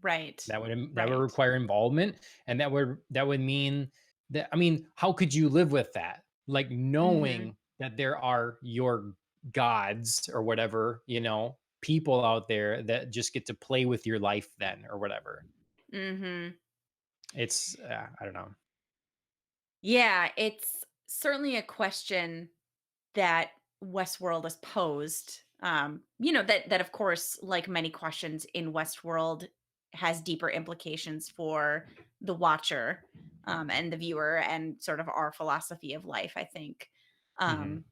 Right. That would Right. require involvement, and that would mean that, I mean, how could you live with that? Like Mhm. knowing that there are your gods or whatever, people out there that just get to play with your life then or whatever. Mhm. It's I don't know. Yeah, it's certainly a question that Westworld has posed. That of course, like many questions in Westworld, has deeper implications for the watcher, and the viewer and sort of our philosophy of life, I think. Mhm. Um,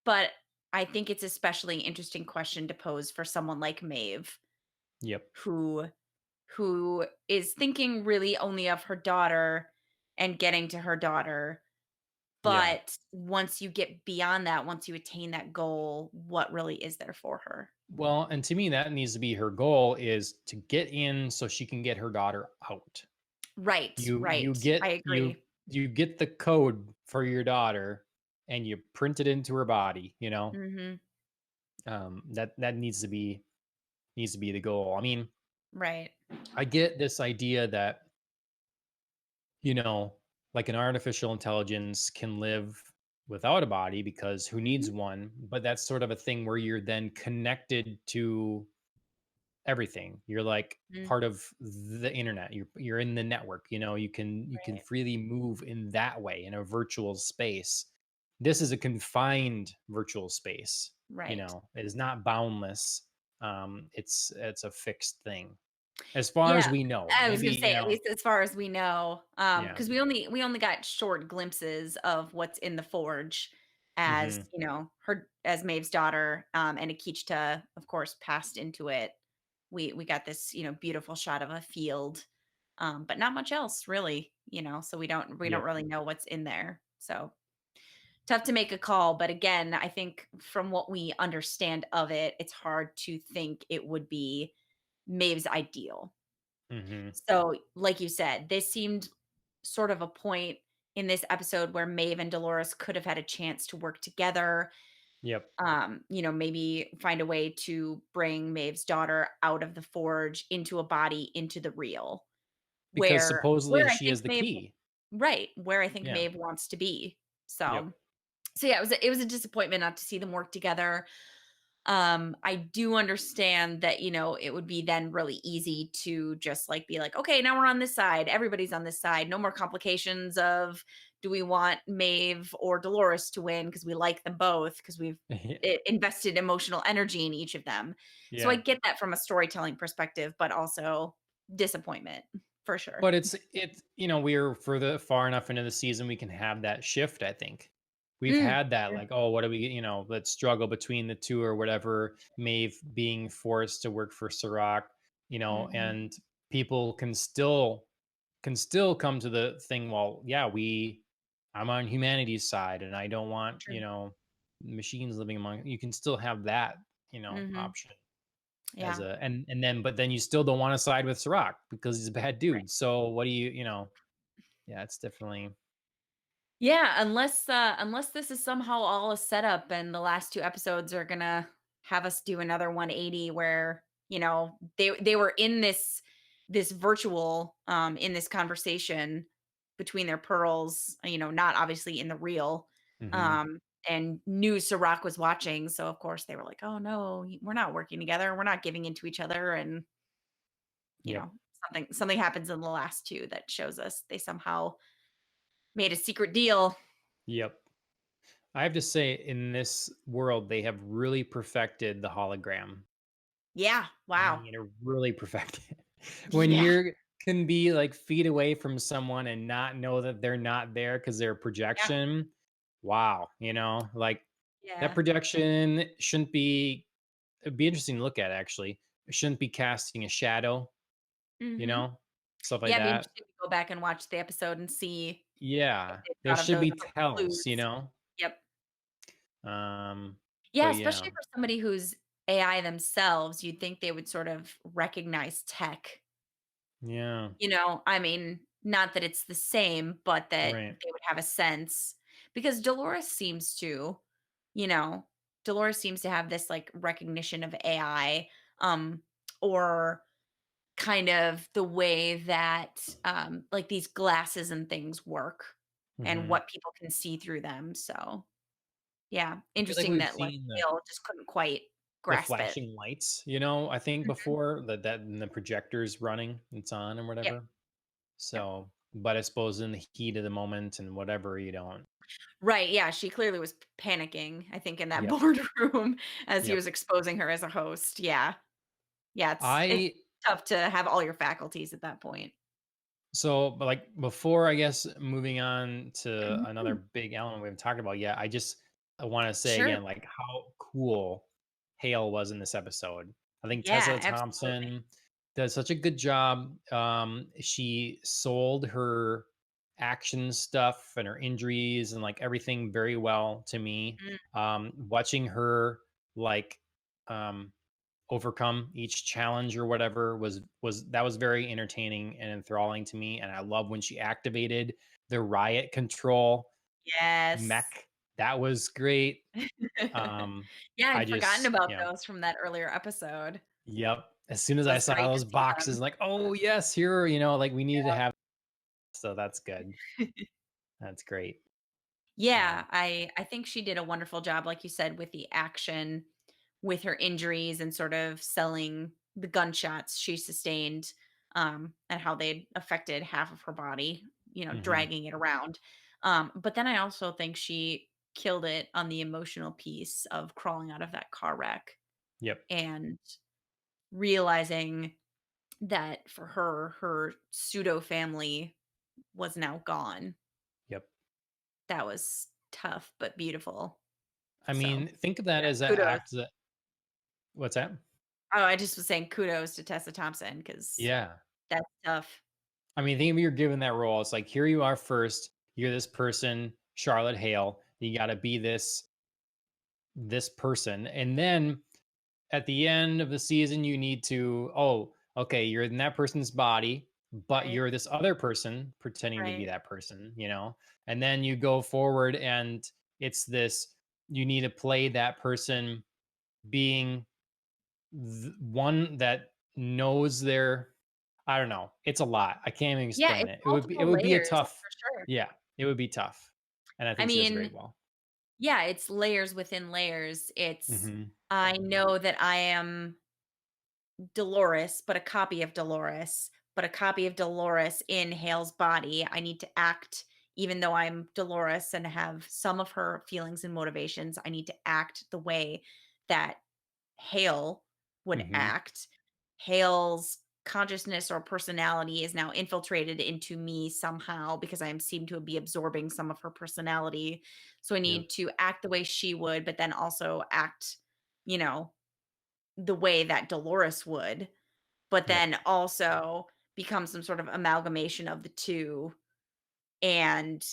but I think it's especially interesting question to pose for someone like Maeve, Yep. who who is thinking really only of her daughter and getting to her daughter. Yeah. But once you get beyond that, once you attain that goal, what really is there for her? Well, and to me that needs to be her goal, is to get in so she can get her daughter out. Right, You right. I get agree. you get the code for your daughter and you print it into her body. Mhm. That needs to be the goal. I mean, Right. I get this idea that, you know, like an artificial intelligence can live without a body because who needs Mhm. one? But that's sort of a thing where you're then connected to everything. You're like Mm, part of the internet. You're in the network. You can right, freely move in that way in a virtual space. This is a confined virtual space. right. It is not boundless. It's a fixed thing as far as Yeah, we know. I was Maybe gonna say, at least as far as we know, yeah. because we only got short glimpses of what's in the forge as, Hmm. her as Maeve's daughter, and Akichta, of course, passed into it. We got this, beautiful shot of a field, but not much else really, so we don't Yep. really know what's in there. So, tough to make a call, but again, I think from what we understand of it, it's hard to think it would be Maeve's ideal. Hmm. So, like you said, this seemed sort of a point in this episode where Maeve and Dolores could have had a chance to work together. Yep. Maybe find a way to bring Maeve's daughter out of the forge into a body, into the real, Because where supposedly I she think has the Maeve key. right, where I think Yeah. Maeve wants to be. Yep. So yeah, it was a disappointment not to see them work together. I do understand that, it would be then really easy to just like be like, okay, now we're on this side. Everybody's on this side. No more complications of do we want Maeve or Dolores to win because we like them both because we've invested emotional energy in each of them. So I Yeah. get that from a storytelling perspective, but also disappointment for sure. But it's we're further far enough into the season we can have that shift, I think. We've Mm, had that sure. like, oh, what do we, that struggle between the two or whatever, Maeve being forced to work for Sirach, Mhm. and people can still come to the thing, well, yeah, I'm on humanity's side and I don't want, True. machines living among you can still have that, Mhm. option as Yeah. a and then you still don't want to side with Sirach because he's a bad Right. dude. So what do yeah, it's definitely Yeah, unless this is somehow all a setup and the last 2 episodes are gonna have us do another 180 where, they were in this virtual, in this conversation between their pearls, not obviously in the real, hmm um, and knew Sirach was watching, so of course they were like, "Oh, no, we're not working together, we're not giving into each other," and, you yep. know, something happens in the last 2 that shows us they somehow made a secret deal. Yep. I have to say, in this world, they have really perfected the hologram. Yeah, I wow. mean, really perfected. When Yeah, you're can be like feet away from someone and not know that they're not there because they're a yeah, projection. Wow, like that yeah. projection shouldn't be. It'd be interesting to look at actually. It shouldn't be casting a shadow, you Mhm. know, stuff like Yeah, it'd be that. interesting to go back and watch the episode and see if Yeah, they there thought of should those be little tells, clues. Yep. Um, Yeah, but yeah, especially for somebody who's AI themselves, you'd think they would sort of recognize tech, yeah, I mean, not that it's the same, but that right. they would have a sense because you know, Dolores seems to have this, like, recognition of AI, or kind of the way that, like, these glasses and things work and hmm what people can see through them, so, yeah, I feel like interesting we've that, like, seen Hale just couldn't quite the grasp it. flashing lights, I think Mhm. before that and the projectors running, it's on and Yep, whatever. yep. So, but I suppose in the heat of the moment and whatever, you don't. Right, yeah, she clearly was panicking, I think, in that Yep. boardroom as he Yep. was exposing her as a host, yeah. Yeah, it's I tough to have all your faculties at that point. So, but like before, I guess moving on to another Mhm. big element we haven't talked about yet, I want to say Sure. again, like how cool Hale was in this episode. I think Yeah, Tessa absolutely. Thompson does such a good job. She sold her action stuff and her injuries and like everything very well to me. Mm, Watching her like um overcome each challenge or whatever was very entertaining and enthralling to me, and I love when she activated the riot control yes. mech. That was great. um Yeah, I I'd forgotten just about those from that earlier episode. yep, as soon as I So it's saw great to those see boxes, like, oh yes, here, like we needed to have, so that's good. them. That's great. Yeah, um I think she did a wonderful job, like you said, with the action, with her injuries and sort of selling the gunshots she sustained, and how they'd affected half of her body, mhm. dragging it around. But then I also think she killed it on the emotional piece of crawling out of that car wreck Yep. and realizing that for her pseudo family was now gone. Yep. That was tough but beautiful. I So, mean, think of that yeah, as an kudos. act that what's that? Oh, I just was saying kudos to Tessa Thompson because Yeah. that's tough. I mean, think if you're given that role, it's like here you are first. You're this person, Charlotte Hale. You got to be this person, and then at the end of the season, you need to. Oh, okay, you're in that person's body, but Right, you're this other person pretending to be right. that person. And then you go forward, and it's this. You need to play that person being one that knows their I don't know. It's a lot. I can't even Yeah, explain it's it. It multiple would be a layers tough for sure. yeah, it would be tough. And I I think she does mean, very well. yeah, it's layers within layers. Mhm. I know that I am Dolores, but a copy of Dolores, but a copy of Dolores in Hale's body. I need to act even though I'm Dolores and have some of her feelings and motivations, I need to act the way that Hale would Mhm. act. Hale's consciousness or personality is now infiltrated into me somehow because I seem to be absorbing some of her personality. So I Yep. need to act the way she would, but then also act, you know, the way that Dolores would, but Yep. then also become some sort of amalgamation of the two and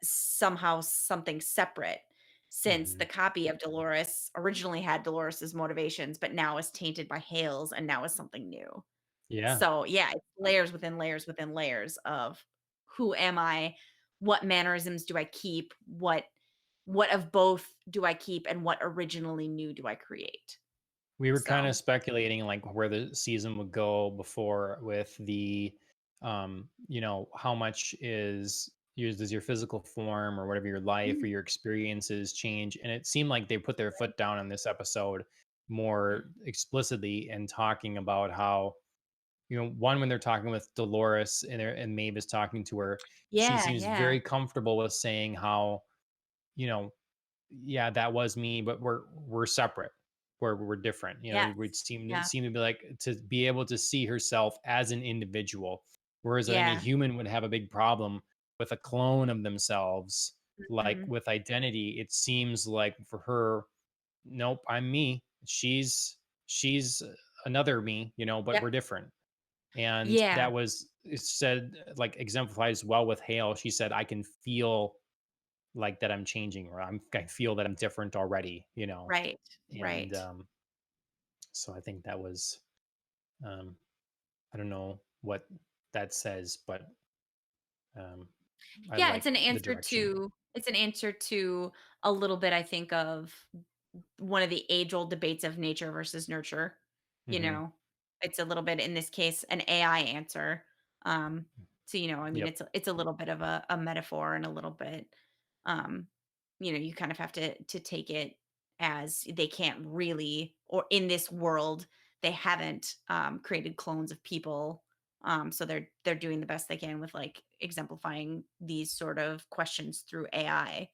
somehow something separate, since the Mhm. copy of Dolores originally had Dolores's motivations, but now is tainted by Hale's and now is something new. Yeah. So, yeah, it's layers within layers within layers of who am I? What mannerisms do I keep? What of both do I keep and what originally new do I create? We were kind So, of speculating like where the season would go before with the how much does your physical form or whatever your life or mm, your experiences change, and it seemed like they put their foot down in this episode yeah. more explicitly and talking about how, one, when they're talking with Dolores and Maeve is talking to her, she Yeah, seems yeah. very comfortable with saying how, you know yeah, that was me, but we're separate. We're different. Yes. We seem Yeah. seem to be like to be able to see herself as an individual. Whereas I think a Yeah. human would have a big problem with a clone of themselves, like Mhm. with identity. It seems like for her, nope, I'm me. She's another me, but Yep. we're different. And Yeah. that was it said like exemplified as well with Hale. She said, I can feel like that I'm changing, or I feel that I'm different already. Right. And Right. so I think that was, um I don't know what that says, but um I Yeah, like the direction. it's an answer to a little bit, I think, of one of the age-old debates of nature versus nurture, you Hmm. know? It's a little bit, in this case, an AI answer. Um, so, I mean, Yep. it's a little bit of a metaphor and a little bit, um, you kind of have to take it as they can't really, or in this world, they haven't, created clones of people, so they're doing the best they can with, like, exemplifying these sort of questions through AI,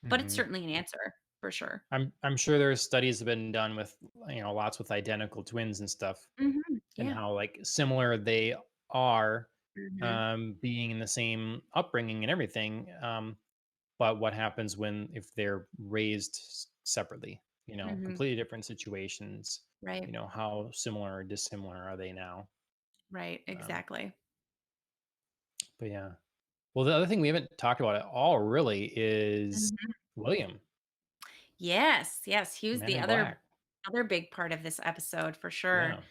but it's Hmm. certainly an answer, for sure. I'm sure there's studies have been done with, lots with identical twins and stuff, Mhm. and Yeah. how like similar they are, Mhm. being in the same upbringing and everything. But what happens if they're raised separately, Mhm. completely different situations, Right. how similar or dissimilar are they now? Right. um, Exactly. but yeah. Well, the other thing we haven't talked about at all really is Mhm. William, Yes. Yes. He was Man the in other Black. big part of this episode for sure. Yeah.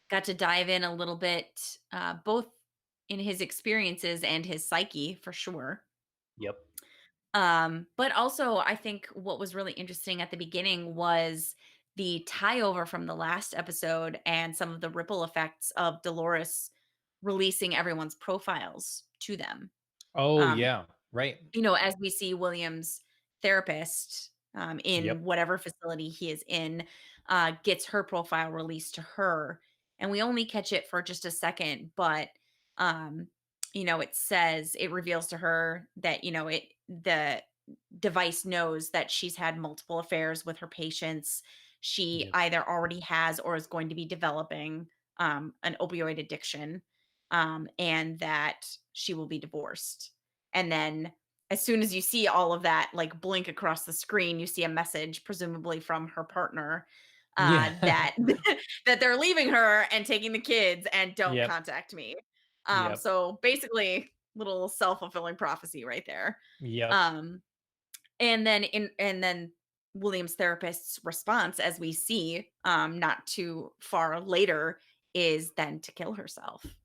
Got to dive in a little bit, both in his experiences and his psyche for sure. Yep. But also I think what was really interesting at the beginning was the tie over from the last episode and some of the ripple effects of Dolores releasing everyone's profiles to them. Oh Um, yeah, right. as we see William's therapist, in Yep. whatever facility he is in, gets her profile released to her. And we only catch it for just a second, but, um, it reveals to her that, the device knows that she's had multiple affairs with her patients. She Yep. either already has or is going to be developing, an opioid addiction, and that she will be divorced. And then as soon as you see all of that, like, blink across the screen, you see a message, presumably from her partner, Yeah. that that they're leaving her and taking the kids and don't Yep. contact me. Yep. So basically, little self-fulfilling prophecy right there. Yep. Um, and then William's therapist's response, as we see, not too far later, is then to kill herself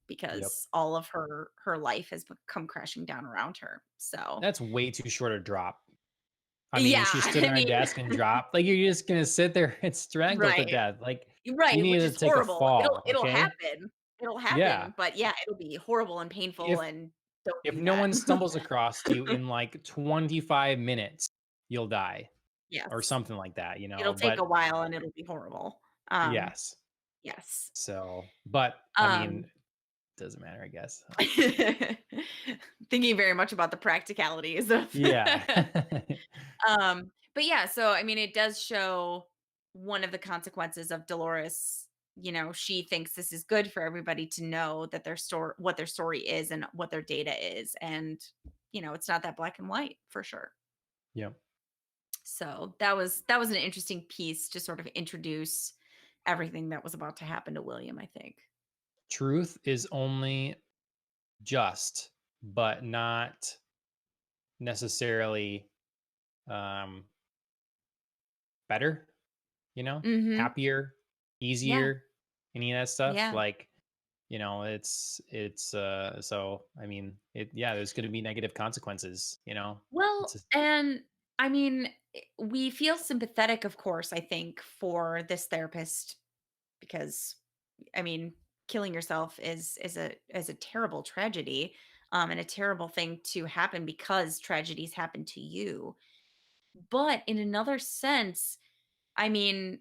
Yep. because all of her life has come crashing down around her. So, That's way too short a drop. I mean, yeah, she stood I on her mean, desk and dropped. Like, you're just gonna sit there and strangle to right, death. Like, you right, need which to is take a horrible. It'll fall, it'll okay? happen. It'll Yeah. happen, but yeah, it'll be horrible and painful, If and don't if do no that. one stumbles across you in like 25 minutes, you'll die or Yes. something like that, It'll take a but while and it'll be horrible. yes. Yes. So, but I Um mean, doesn't matter, I guess. Thinking very much about the practicalities of Yeah. but yeah, so I mean it does show one of the consequences of Dolores, she thinks this is good for everybody to know that their story what their story is and what their data is and it's not that black and white for sure. Yeah. So that was an interesting piece to sort of introduce everything that was about to happen to William, I think. Truth is only just, but not necessarily um better, Mhm. happier, Yeah. easier, any of that stuff. Yeah. Like, so I mean, yeah, there's gonna be negative consequences. It's Well, just, and I mean, we feel sympathetic, of course, I think, for this therapist because, I mean, killing yourself is a terrible tragedy, and a terrible thing to happen because tragedies happen to you. But in another sense, I mean,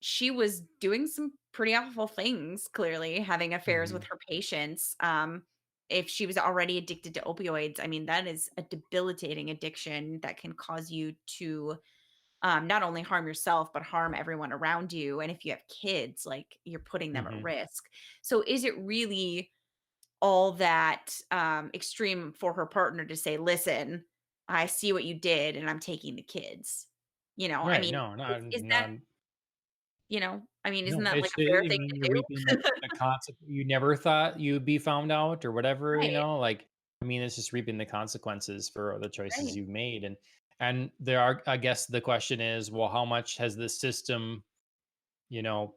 she was doing some pretty awful things, clearly, having affairs with mhm, her patients. If she was already addicted to opioids, I mean, that is a debilitating addiction that can cause you to not only harm yourself, but harm everyone around you. And if you have kids, like you're putting them at mhm. risk. So is it really all that extreme for her partner to say, listen, I see what you did and I'm taking the kids? I Right? mean, No, no, is that no, I mean, isn't no. that like It's a fair I thing mean, you're to reaping do? the concept. You never thought you'd be found out or whatever. Right, Like, I mean, it's just reaping the consequences for the choices right. you've made, and there are. I guess the question is, well, how much has the system, you know,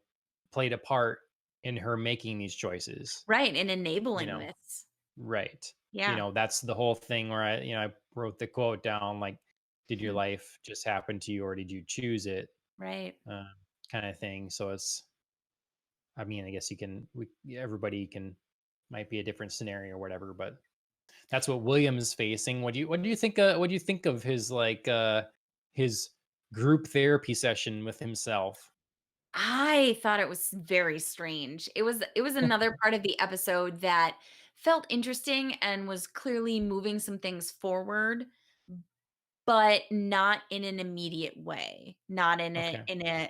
played a part in her making these choices? Right, and You enabling know, this. right? Yeah, That's the whole thing where I wrote the quote down like, did your mhm, life just happen to you, or did you choose it? right. Uh, kind of thing. So it's, I mean, I guess everybody can, might be a different scenario or whatever, but that's what William's facing. What do you think of his his group therapy session with himself? I thought it was very strange. It was another part of the episode that felt interesting and was clearly moving some things forward, but not in an immediate way. Not in a Okay.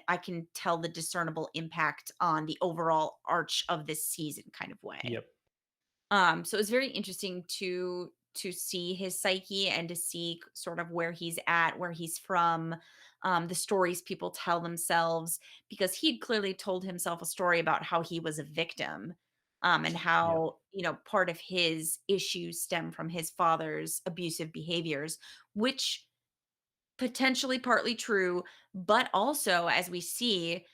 I can tell the discernible impact on the overall arch of this season kind of way. Yep. So it was very interesting to see his psyche and to see sort of where he's at, where he's from, the stories people tell themselves, because he'd clearly told himself a story about how he was a victim, and Yep. how part of his issues stem from his father's abusive behaviors, which potentially partly true, but also, as we see,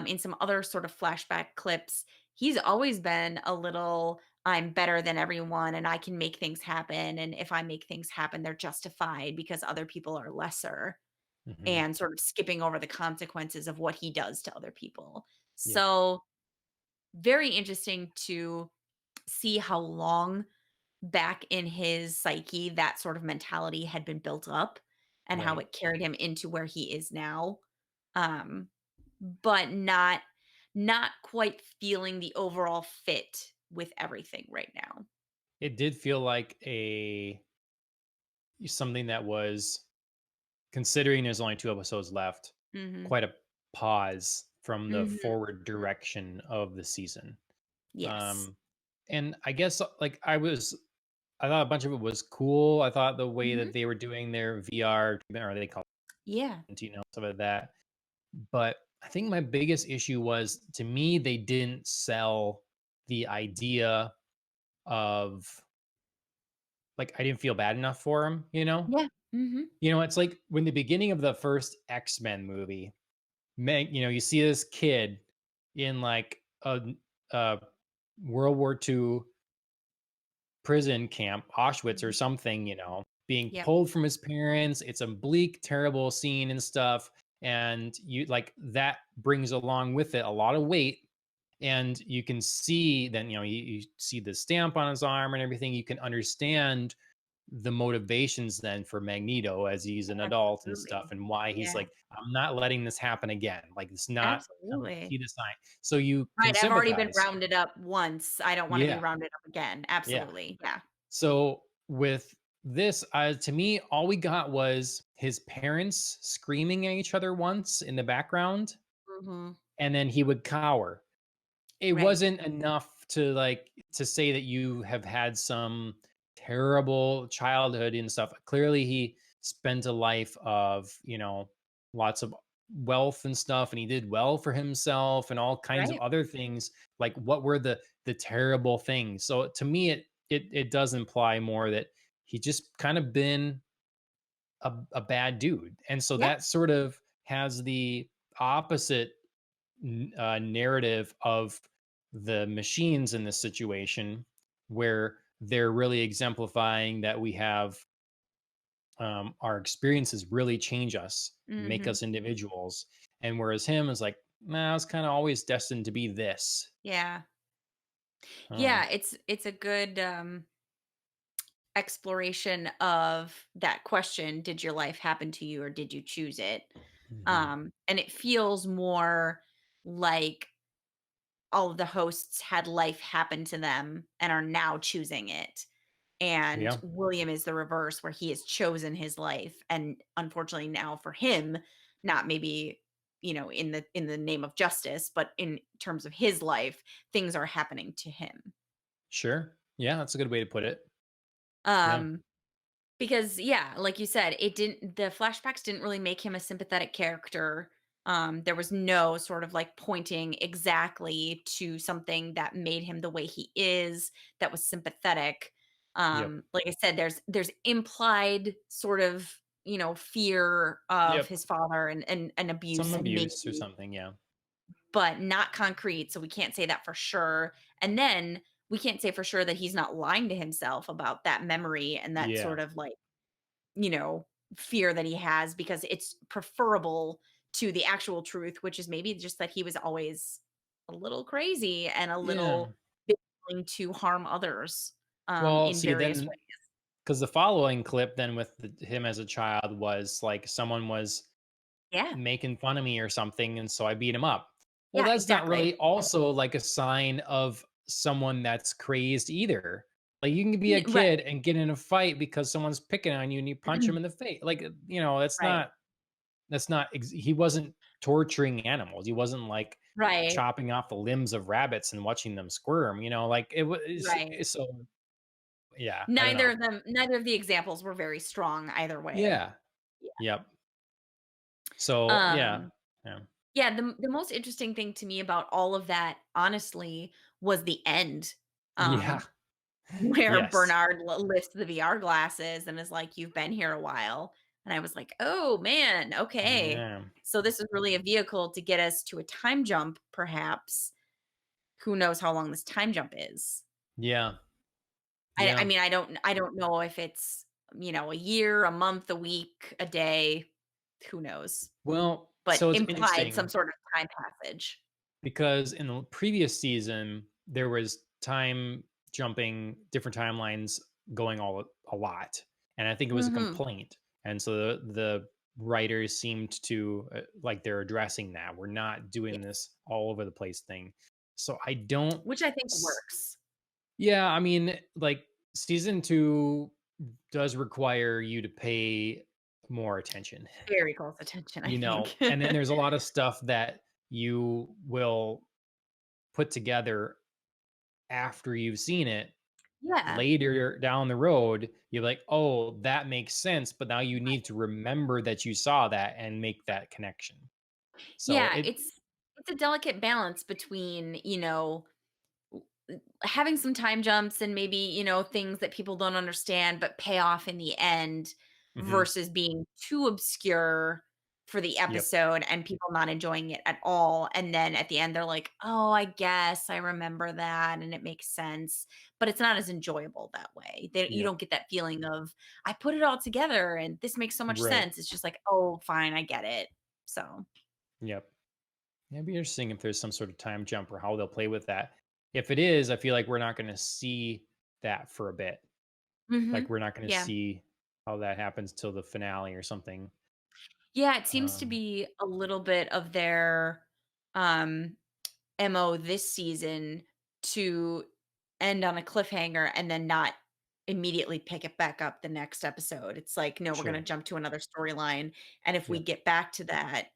in some other sort of flashback clips, he's always been a little, "I'm better than everyone, and I can make things happen, and if I make things happen, they're justified because other people are lesser," Hmm. and sort of skipping over the consequences of what he does to other people. Yep. So, very interesting to see how long back in his psyche that sort of mentality had been built up and how Right. it carried him into where he is now. Um, but not quite feeling the overall fit with everything right now. It did feel like a something that was, considering there's only 2 episodes left, Mhm. quite a pause from the Mhm. forward direction of the season. Yes. Um, and I guess I thought a bunch of it was cool. I thought the way Mhm. that they were doing their VR treatment, or they call Yeah. it, some of that. But I think my biggest issue was, to me, they didn't sell the idea of, like, I didn't feel bad enough for him. Yeah. Mhm. It's like when the beginning of the first X-Men movie, you see this kid in like a World War II prison camp, Auschwitz or Mhm. something, being Yep. pulled from his parents. It's a bleak, terrible scene and stuff. And you like that brings along with it a lot of weight. And you can see then, you see the stamp on his arm and everything. You can understand the motivations then for Magneto as he's an adult and stuff, Absolutely. and why he's Yeah, like, I'm not letting this happen again. Like it's not. I'm absolutely. see the sign. So you can Right, I've already been sympathize. rounded up once, I don't wanna be Yeah, rounded up again. yeah. Absolutely, yeah. So with this, to me, all we got was his parents screaming at each other once in the background, Mhm. and then he would cower. It Right, wasn't enough to like to say that you have had some terrible childhood and stuff. Clearly, he spent a life of, lots of wealth and stuff, and he did well for himself and all kinds of right. other things. Like, what were the terrible things? So to me, it does imply more that he just kind of been a bad dude, and so Yeah, that sort of has the opposite narrative of the machines in this situation, where they're really exemplifying that we have, our experiences really change us, make mhm. us individuals, and whereas him is like, nah, I was kind of always destined to be this. Yeah. I don't know. Yeah, it's a good, exploration of that question, "Did your life happen to you or did you choose it?" Hmm. And it feels more like all of the hosts had life happen to them and are now choosing it. And Yeah, William is the reverse where he has chosen his life and unfortunately now for him, not maybe, in the name of justice, but in terms of his life, things are happening to him. sure. Yeah, that's a good way to put it. Yeah. Um Because yeah, like you said, the flashbacks didn't really make him a sympathetic character. There was no sort of like pointing exactly to something that made him the way he is that was sympathetic. Yep. Like I said, there's implied sort of, fear of Yep. his father and Some abuse abuse or maybe, something. Yeah. but not concrete, so we can't say that for sure. And then we can't say for sure that he's not lying to himself about that memory and that Yeah. sort of like, you know, fear that he has because it's preferable to the actual truth, which is maybe just that he was always a little crazy and a Yeah. little bit willing to harm others, Well, in see, various then, ways. because the following clip then with him as a child was like someone was Yeah. making fun of me or something, and so I beat him up. Well, Yeah, that's not exactly. really also like a sign of someone that's crazed either. Like you can be a Right. kid and get in a fight because someone's picking on you and you punch him in the face. Like, Right. he wasn't torturing animals. He wasn't like Right. chopping off the limbs of rabbits and watching them squirm, like it was. Right. So yeah, I don't know. Neither of the examples were very strong either way. Yeah. Yeah. Yep. So yeah. Um, Yeah. yeah, the most interesting thing to me about all of that, honestly, was the end. Yeah. Um, Where Yes. Bernard lifts the VR glasses and is like, "You've been here a while." And I was like, "Oh, man, okay. Yeah. So this is really a vehicle to get us to a time jump, perhaps." Who knows how long this time jump is? Yeah. I Yeah. mean, I don't know if it's, a year, a month, a week, a day, who knows? Well, But so it's implied some interesting sort of time passage. because in the previous season there was time jumping, different timelines going all a lot, and I think it was a Mhm. complaint, and so the writers seemed to, like they're addressing that we're not doing Yes. this all over the place thing. So I don't. Which I think works. Yeah, I mean, like season 2 does require you to pay more attention, Very close attention, I think. and then there's a lot of stuff that you will put together after you've seen it Yeah. later down the road. You're like, "Oh, that makes sense," but now you need to remember that you saw that and make that connection. So Yeah, it it's a delicate balance between, having some time jumps and maybe, things that people don't understand but pay off in the end Mhm. versus being too obscure for the Yep. episode and people not enjoying it at all. And then at the end, they're like, oh, I guess I remember that and it makes sense. But it's not as enjoyable that way. You Yep. don't get that feeling of, I put it all together and this makes so much Right. sense. It's just like, oh, fine, I get it. So, Yep. Yeah, it'd be interesting if there's some sort of time jump or how they'll play with that. If it is, I feel like we're not gonna see that for a bit. Like, Mhm. we're not gonna Yeah. see how that happens till the finale or something. Yeah, it seems to Um, be a little bit of their, um, MO this season to end on a cliffhanger and then not immediately pick it back up the next episode. It's like, "No, we're gonna sure. jump to another storyline, and if we Yep. get back to that,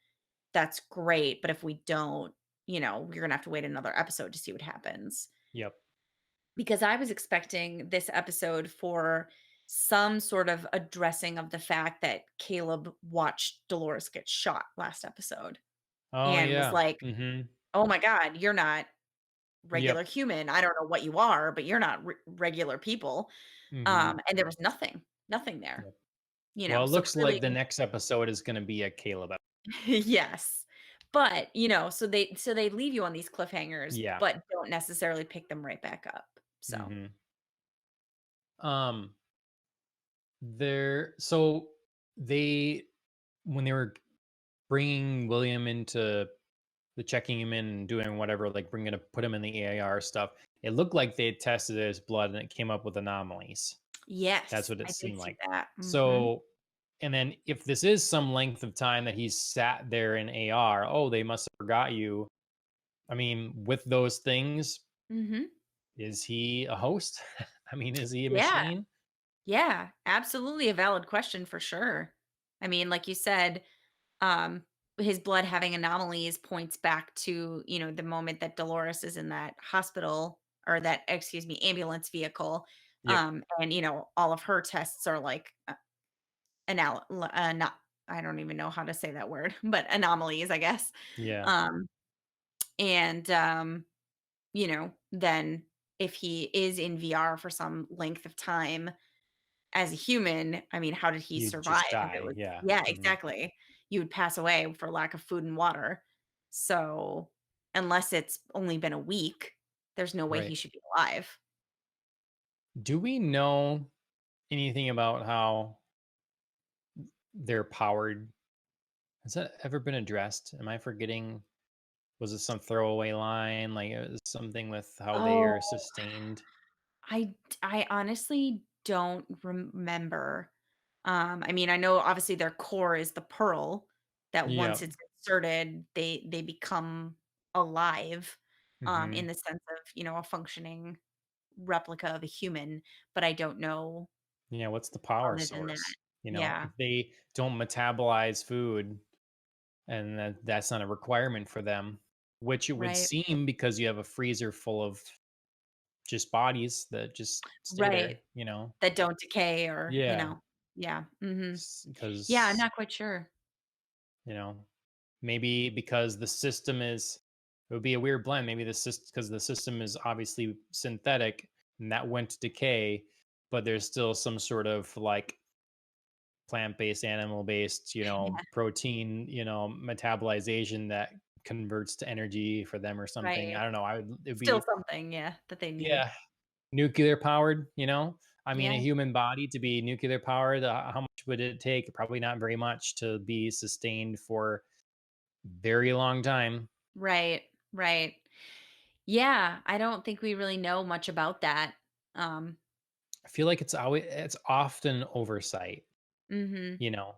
that's great, but if we don't, you're gonna have to wait another episode to see what happens." Yep. Because I was expecting this episode for some sort of addressing of the fact that Caleb watched Dolores get shot last episode Oh, and was yeah. like, Mhm. "Oh my god, you're not regular Yep. human. I don't know what you are, but you're not regular people." Mhm. And there was nothing there, Yep. Well, it so looks like clearly the next episode is gonna be a Caleb ep. yes. But, so they leave you on these cliffhangers, Yeah. but don't necessarily pick them right back up. So, Mhm. Um, so they when they were bringing William into the checking him in and doing whatever, like bringing to put him in the AAR stuff, it looked like they had tested his blood and it came up with anomalies. That's yes, what it I did seemed see like. that. Mhm. So, and then if this is some length of time that he's sat there in AR, oh, they must have forgot you. I mean, with those things, Mhm. is he a host? I mean, is he a Yeah. machine? Yeah, absolutely a valid question for sure. I mean, like you said, um, his blood having anomalies points back to, the moment that Dolores is in that hospital or that, excuse me, ambulance vehicle. Yep. And, all of her tests are like not, I don't even know how to say that word, but anomalies, I guess. Yeah. Um, and, then if he is in VR for some length of time, as a human, I mean, how did he You survive just if it die. was Yeah. yeah, Hmm. exactly. You would pass away for lack of food and water. So, unless it's only been a week, there's no way he Right. should be alive. Do we know anything about how they're powered? Has that ever been addressed? Am I forgetting? Was it some throwaway line? Like it was something with how they Oh, are sustained? I honestly don't remember. I mean, I know obviously their core is the pearl that once Yeah. it's inserted, they become alive, in Hmm. the sense of, a functioning replica of a human, but I don't know Yeah. What's the power other than that. source? Yeah, If they don't metabolize food, and that's not a requirement for them, which it would right, seem because you have a freezer full of just bodies that just stay right, there. that don't decay or, Yeah, yeah, mhm. Yeah, I'm because not quite sure. you know maybe because the system is it would be a weird blend. Maybe the system because the system is obviously synthetic and that went to decay, but there's still some sort of like plant-based, animal-based, Yeah, protein, metabolization that converts to energy for them or something. right. I don't know. It'd Still be, something, yeah, that they need. yeah, nuclear powered. I mean, a Yeah, human body to be nuclear powered, how much would it take? Probably not very much to be sustained for very long time. right, right. Yeah, I don't think we really know much about that. Um, I feel like it's often oversight, mhm, you know,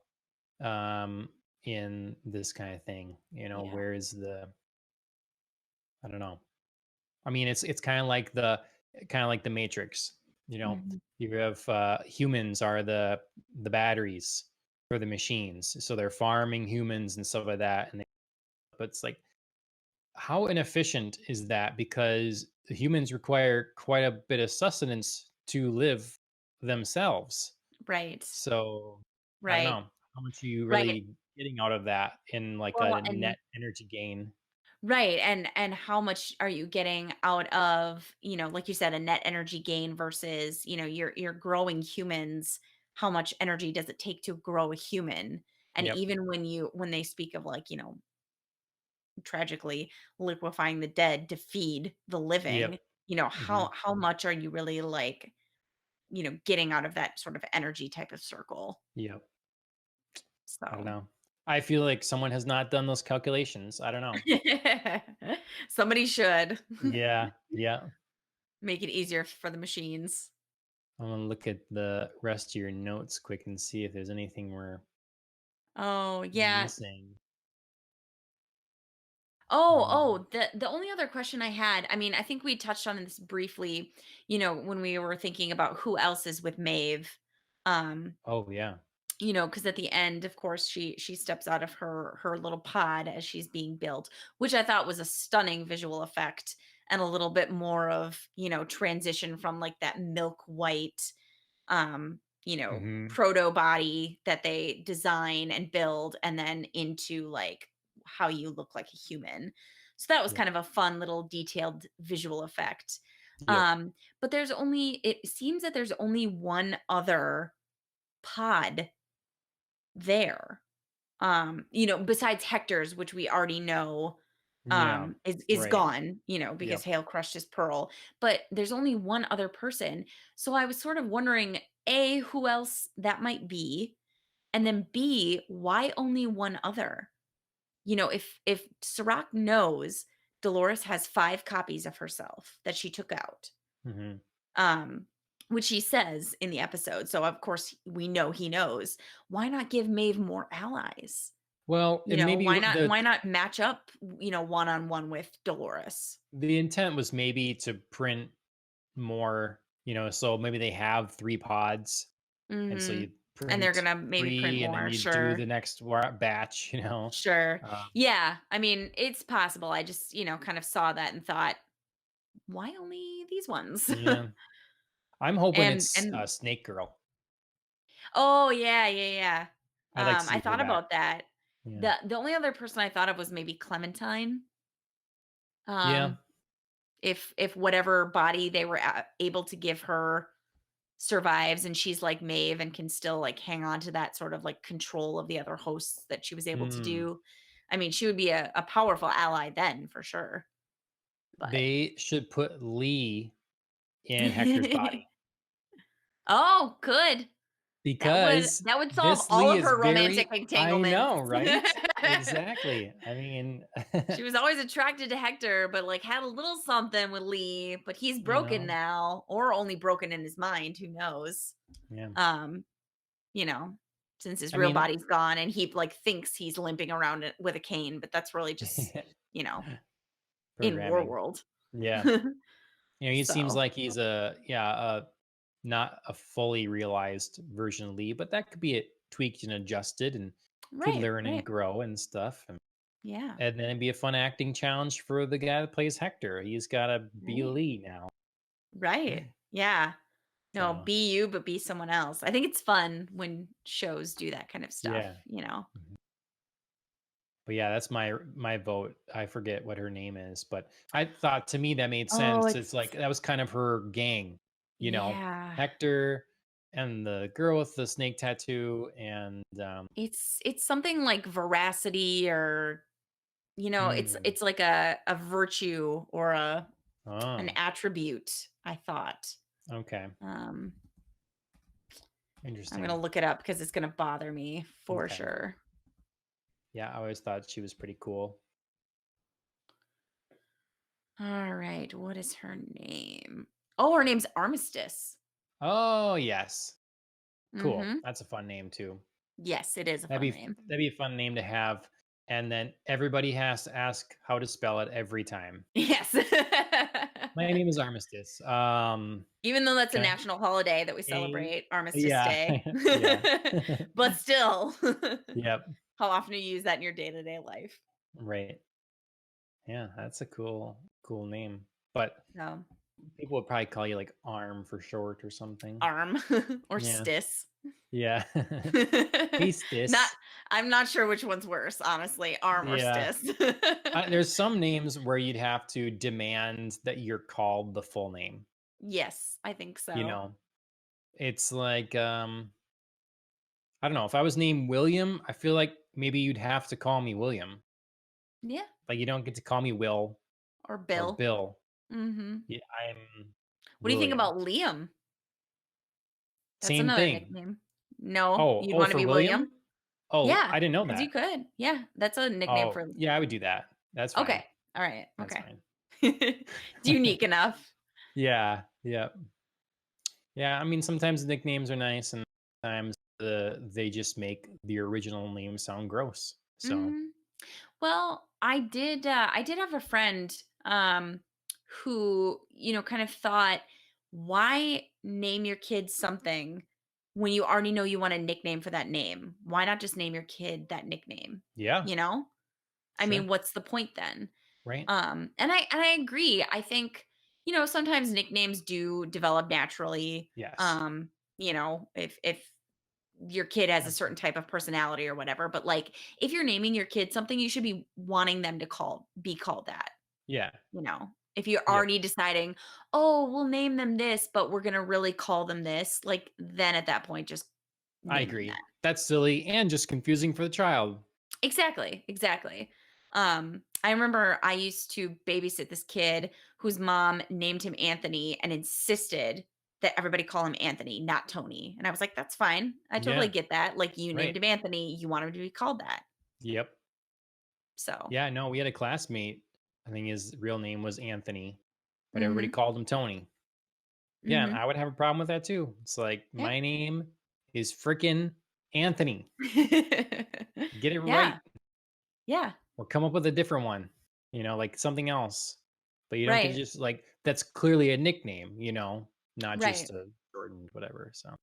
um, in this kind of thing. yeah, Where is I don't know. I mean, it's kind of like the Matrix. mhm, You have humans are the batteries for the machines, so they're farming humans and stuff like that. But it's like, how inefficient is that? Because the humans require quite a bit of sustenance to live themselves. right, So I don't right, know how much are you right. really getting out of that in like Well, a and net energy gain. right, and how much are you getting out of, like you said, a net energy gain versus, you're growing humans, how much energy does it take to grow a human? And Yep. even when they speak of like, tragically liquefying the dead to feed the living, Yep. Hmm. how much are you really like, getting out of that sort of energy type of circle? Yep. I don't So know. I feel like someone has not done those calculations. I don't know. somebody should Yeah, yeah. make it easier for the machines. I'm gonna look at the rest of your notes quick and see if there's anything we're Oh, yeah. missing. Oh, Um, the only other question I had, I mean, I think we touched on this briefly, when we were thinking about who else is with Maeve. Um, oh yeah. because at the end, of course, she steps out of her little pod as she's being built, which I thought was a stunning visual effect and a little bit more of, transition from like that milk white Hmm. proto body that they design and build and then into like how you look like a human. So that was Yep. kind of a fun little detailed visual effect. Yep. But it seems that there's only one other pod there. Besides Hector's, which we already know Yeah. is Right. gone, because Yep. Hale crushed his pearl. But there's only one other person. So I was sort of wondering, A, who else that might be, and then B, why only one other? If Serac knows Dolores has 5 copies of herself that she took out, Hmm. um, which he says in the episode. So of course we know he knows. Why not give Maeve more allies? Well, it maybe Why not match up, one on one with Dolores? the intent was maybe to print more, so maybe they have 3 pods, and so Mhm. you And they're print gonna maybe print 3, and then more, you do the sure. next batch, Sure. Um, Yeah, I mean, it's possible. I just, kind of saw that and thought, "Why only these ones?" yeah. I'm hoping And it's and Snake Girl. oh, yeah, yeah, yeah. I'd like to I see her thought back. about that. Yeah. The only other person I thought of was maybe Clementine. Yeah. Um, if whatever body they were able to give her survives and she's like Maeve and can still like hang on to that sort of like control of the other hosts that she was able to Hmm. do. I mean, she would be a powerful ally then for sure. But They should put Lee in Hector's body, oh, good. That would because that would solve this all Lee of is her romantic very I entanglements. know, right? Exactly. I mean, She was always attracted to Hector, but like had a little something with Lee, but he's you broken know, now, or only broken in his mind, who knows? yeah. Um, you know, since his I real mean, body's gone and he like thinks he's limping around with a cane, but that's really just, you know, in War programming. World. Yeah. He seems So, like he's not a fully realized version of Lee, but that could be it tweaked and adjusted and could right, learn and right. grow and stuff. Yeah, And then it'd be a fun acting challenge for the guy that plays Hector. He's got to be right. Lee now. Right. Yeah. No, So, be you, but be someone else. I think it's fun when shows do that kind of stuff, yeah. you know? Mhm. But yeah, that's my vote. I forget what her name is, but I thought to me that made Oh, sense. It's it's like that was kind of her gang, yeah. Hector and the girl with the snake tattoo and It's something like veracity or, hmm, it's like a virtue or an oh, attribute, I thought. okay. Um, I'm gonna Interesting. look it up because it's gonna bother me for Okay. sure. Yeah, I always thought she was pretty cool. All right, what is her name? Oh, her name's Armistice. Oh, yes. Cool. Mhm. That's a fun name too. Yes, it is a That'd fun be name. that'd be a fun name to have. And then everybody has to ask how to spell it every time. Yes. My name is Armistice. Even though that's a Can I national holiday that we a celebrate, Armistice yeah. Day. Yeah. But still, Yep. how often do you use that in your day-to-day life? Right. Yeah, that's a cool name. But So, people would probably call you like Arm for short or something. arm or Yeah. stis. Yeah. Hey, Not Stis. I'm not sure which one's worse, honestly, arm or Yeah. stis. There's some names where you'd have to demand that you're called the full name, Yes, I think you so. know? It's like, I don't know, if I was named William, I feel like maybe you'd have to call me William. Yeah, Like, you don't get to call me Will or or Bill. Bill. Mhm. Yeah, I'm What do you think William. about Liam? That's Same another thing. nickname. No, Oh, you'd oh, wanna for be William? William? Oh, Yeah, I didn't know because you that. could. Yeah, that's a nickname Oh, for yeah, I would do that. That's fine. okay. Alright, That's okay. fine. It's unique enough. Yeah, yeah. Yeah, I mean, sometimes nicknames are nice, and sometimes they just make the original name sound gross. So Mhm. Well, I did have a friend, who, kind of thought, "Why name your kid something when you already know you want a nickname for that name? Why not just name your kid that nickname?" yeah, You know? I mean, sure, what's the point then? right? And I agree. I think, sometimes nicknames do develop naturally. Yes, If your kid has a certain absolutely. type of personality or whatever, but like if you're naming your kid something, you should be wanting them to be called that, Yeah, you know. If you're yep. already deciding, "Oh, we'll name them this, but we're going to really call them this." Like then at that point just I name them that. agree. That's silly and just confusing for the child. Exactly, exactly. I remember I used to babysit this kid whose mom named him Anthony and insisted that everybody call him Anthony, not Tony. And I was like, "That's fine. I totally Yeah, get that. Like you named right. him Anthony, you want him to be called that." Yep. So, Yeah, no, we had a classmate. I think his real name was Anthony, but everybody mhm. called him Tony. Yeah, and Mhm. I would have a problem with that too. It's like Yeah. my name is freaking Anthony. Get it Yeah. right, Yeah. or come up with a different one. Like something else. But you don't get to Right. just like that's clearly a nickname. Not just Right. a shortened whatever. So,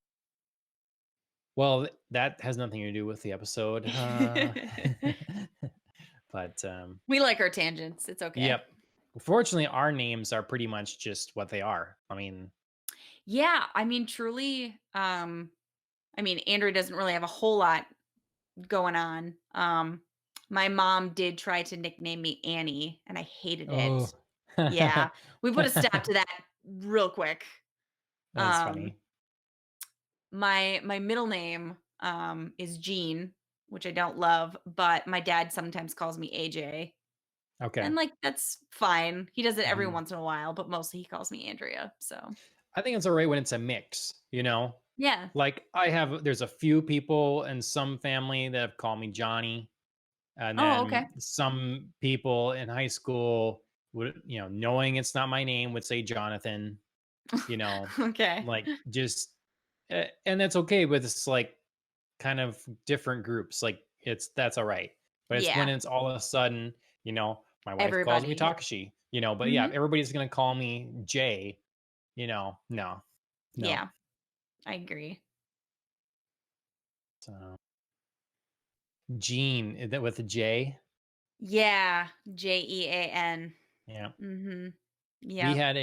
well, that has nothing to do with the episode. But We like our tangents. It's okay. yep. Fortunately, our names are pretty much just what they are. I mean, Yeah, I mean truly Andrew doesn't really have a whole lot going on. My mom did try to nickname me Annie, and I hated it. oh, Yeah, we put a stop to that real quick. that's Um, funny. my middle name is Jean, which I don't love, but my dad sometimes calls me AJ, and Okay. like that's fine. He does it every Mhm. once in a while, but mostly he calls me Andrea. So I think it's all right when it's a mix. yeah. Like there's a few people in some family that have called me Johnny, and Oh, okay. then some people in high school would, knowing it's not my name, would say Jonathan. You know, Okay. like just, and that's okay. But it's like kind of different groups. Like that's all right. But it's when Yeah. it's all of a sudden, my wife calls me Everybody. Takashi. But yeah, Mhm. if everybody's gonna call me Jay. No, no. Yeah, I agree. So Gene, is that with a J? Yeah, Jean. Yeah. Mhm. We Yep. had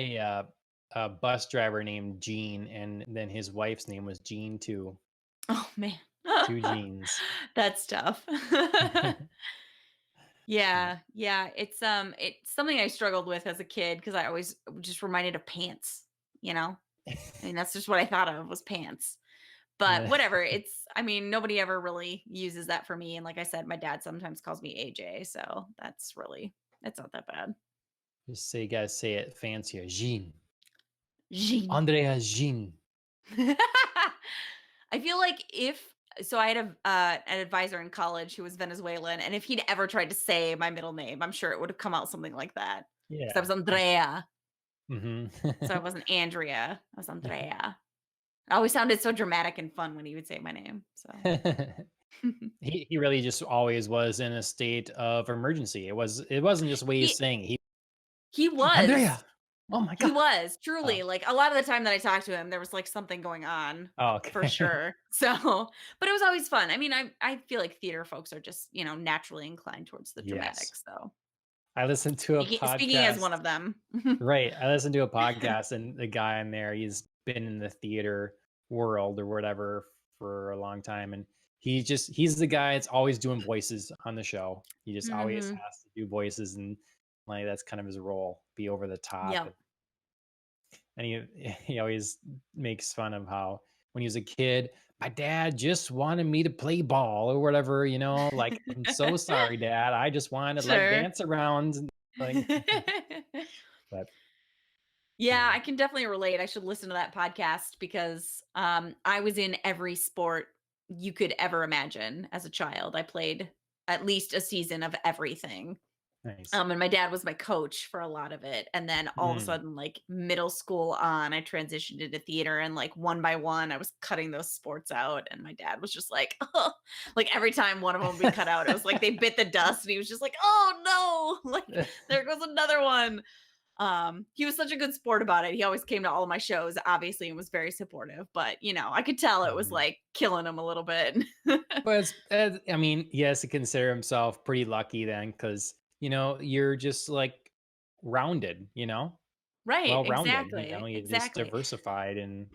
a bus driver named Gene, and then his wife's name was Gene too. Oh, man. Two Genes. That's tough. Yeah. Yeah, yeah, it's something I struggled with as a kid because I always just reminded of pants, you know? I mean, that's just what I thought of was pants. But Yeah. whatever, nobody ever really uses that for me, and like I said, my dad sometimes calls me AJ, so it's not that bad. Just say you gotta say it fancier. Gene. Jean. Andrea Gene. I feel like if so I had an advisor in college who was Venezuelan, and if he'd ever tried to say my middle name, I'm sure it would have come out something like that. Because I Yeah. was Andrea, Hmm. so I wasn't Andrea, I was Andrea. It always sounded so dramatic and fun when he would say my name, so He really just always was in a state of emergency. It wasn't just the way he's He saying it. he was. Andrea. Oh my He god. was, Oh, truly, like, a lot of the time that I talked to him, there was, like, something going on, oh, for okay. sure. So but it was always fun. I mean, I feel like theater folks are just, naturally inclined towards the Yes. dramatic, so I listened to a speaking as one podcast. of them. Right. I listened to a podcast, and the guy in there, he's been in the theater world or whatever for a long time. And he's the guy that's always doing voices on the show. He just always Mhm. has to do voices, and like that's kind of his role, be over the top. Yep. And he always makes fun of how when he was a kid, my dad just wanted me to play ball or whatever. Like, I'm so sorry, dad. I just wanted to like Sure. dance around and like but Yeah, yeah. I can definitely relate. I should listen to that podcast because, I was in every sport you could ever imagine as a child. I played at least a season of everything. Nice. And my dad was my coach for a lot of it, and then all of a Mm. sudden, like, middle school on, I transitioned into theater, and, like, one by one, I was cutting those sports out, and my dad was just like, "Oh," like, every time one of them would be cut out, it was like they bit the dust, and he was just like, "Oh, no," like, "There goes another one." He was such a good sport about it. He always came to all of my shows, obviously, and was very supportive, but, I could tell it was, Mhm. like, killing him a little bit. But I mean, he has to consider himself pretty lucky then, because you're just like rounded, Right, well rounded. exactly, You're just exactly. diversified in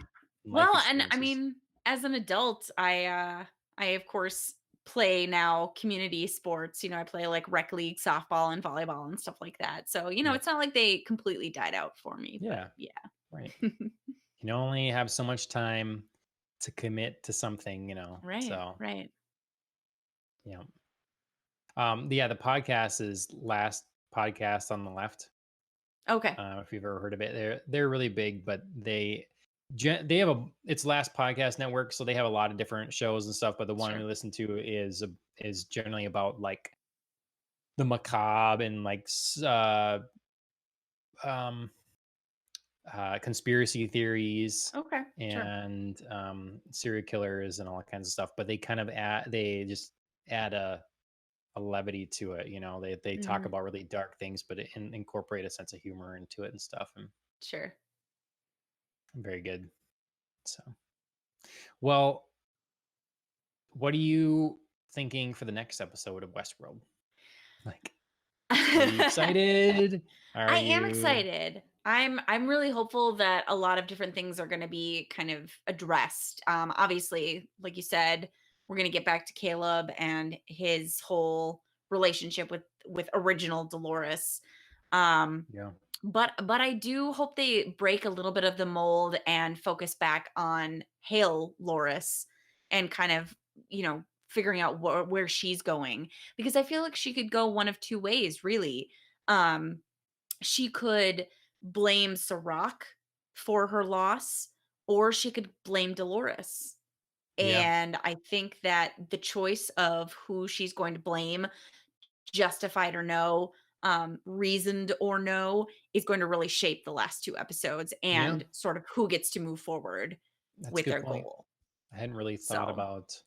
life Well, and I experiences. mean, as an adult, I of course play now community sports. I play like rec league softball and volleyball and stuff like that. So, Yep. it's not like they completely died out for me, but Yeah. yeah. Right. You can only have so much time to commit to something. Right, So right. yeah. The podcast is Last Podcast on the Left. Okay, If you've ever heard of it, they're really big, but they have it's Last Podcast Network, so they have a lot of different shows and stuff. But the one we sure. listen to is generally about like the macabre and like um conspiracy theories Okay, sure. and serial killers and all kinds of stuff. But they just add a levity to it. They talk Mhm, about really dark things, but incorporate a sense of humor into it and stuff, and sure. very good. So, well, what are you thinking for the next episode of Westworld? Like, are you excited? Are I am you? excited. I'm really hopeful that a lot of different things are going to be kind of addressed. Obviously, like you said, we're going to get back to Caleb and his whole relationship with original Dolores. Um, Yeah, but I do hope they break a little bit of the mold and focus back on Hale Loris and kind of, figuring out where she's going, because I feel like she could go one of two ways, really. Um, she could blame Sirach for her loss, or she could blame Dolores. yeah, And I think that the choice of who she's going to blame, justified or no, reasoned or no, is going to really shape the last two episodes yeah. and sort of who gets to move forward That's a with good their point. goal. I hadn't really thought So, about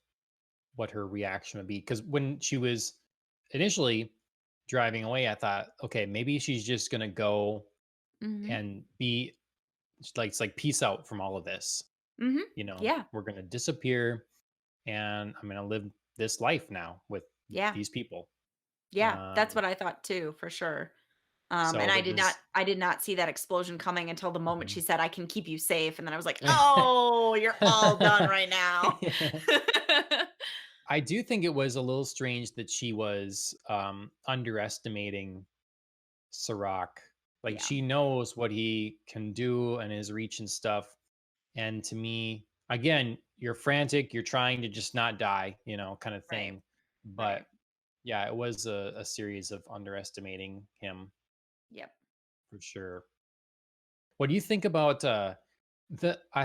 what her reaction would be, because when she was initially driving away, I thought, okay, maybe she's just gonna go mhm, and be like, it's like peace out from all of this. mhm, yeah, We're gonna disappear, and I'm gonna live this life now with yeah, these people. yeah. That's Um, what I thought too, for sure. And so I that did not this, I did not see that explosion coming until the moment she Mhm. said, "I can keep you safe," and then I was like, "Oh, you're all done right now." I do think it was a little strange that she was underestimating Sirach. Like, Yeah, she knows what he can do and his reach and stuff. And to me, again, you're frantic, you're trying to just not die, kind of right, thing. right. But yeah, it was a series of underestimating him Yep. for sure. What do you think about I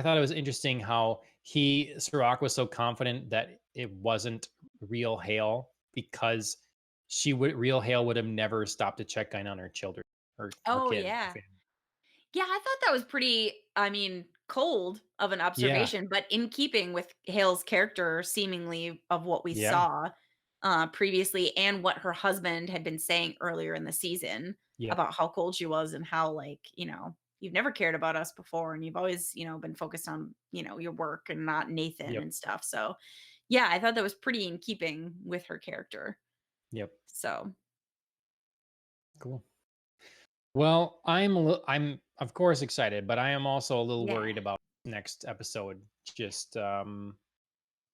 thought it was interesting how Sirach was so confident that it wasn't real Hale, because real Hale would have never stopped to check in on her children, her Oh, kid, her yeah. family. Yeah, I thought that was pretty, I mean, cold of an Yeah. observation, but in keeping with Hale's character, seemingly, of what we Yeah. saw, previously, and what her husband had been saying earlier in the season Yep. about how cold she was and how, like, "You've never cared about us before, and you've always, been focused on, your work and not Nathan Yep. and stuff." So, yeah, I thought that was pretty in keeping with her character. Yep. So, Cool. Well, I'm of course excited, but I am also a little yeah. worried about next episode. Just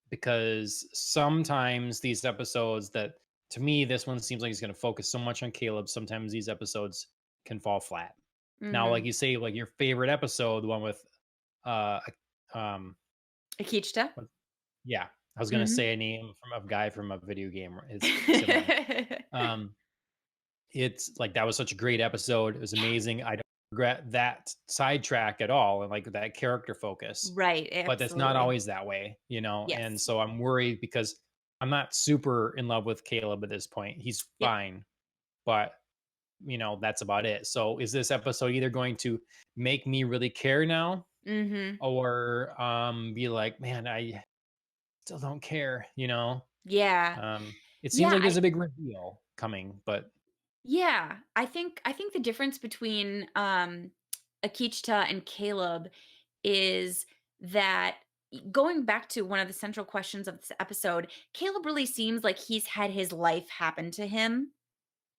because sometimes these episodes that, to me, this one seems like it's going to focus so much on Caleb. Sometimes these episodes can fall flat. Now, like Mhm. you say, like your favorite episode, the one with uh um Akecheta? what- yeah, I was gonna Mhm. say a name from a guy from a video game. It's similar. Um, it's like that was such a great episode. It was amazing. I don't regret that sidetrack at all, and like that character focus. Right, But it's not absolutely. always that way, and Yes. so I'm worried because I'm not super in love with Caleb at this point. He's Yep. fine, but that's about it. So is this episode either going to make me really care now, Mhm. or be like, man, I still don't care, Yeah. it seems Yeah, like there's a big reveal coming, but yeah. I think the difference between, Akecheta and Caleb is that going back to one of the central questions of this episode, Caleb really seems like he's had his life happen to him.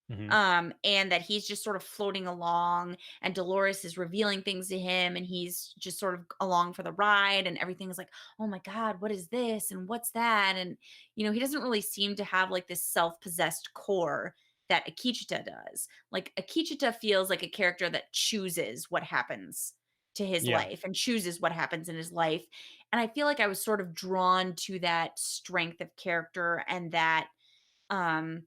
mhm, And that he's just sort of floating along, and Dolores is revealing things to him, and he's just sort of along for the ride, and everything is like, oh my God, what is this? And what's that? And, he doesn't really seem to have like this self possessed core that Akecheta does. Like, Akecheta feels like a character that chooses what happens to his yeah, life and chooses what happens in his life. And I feel like I was sort of drawn to that strength of character and that um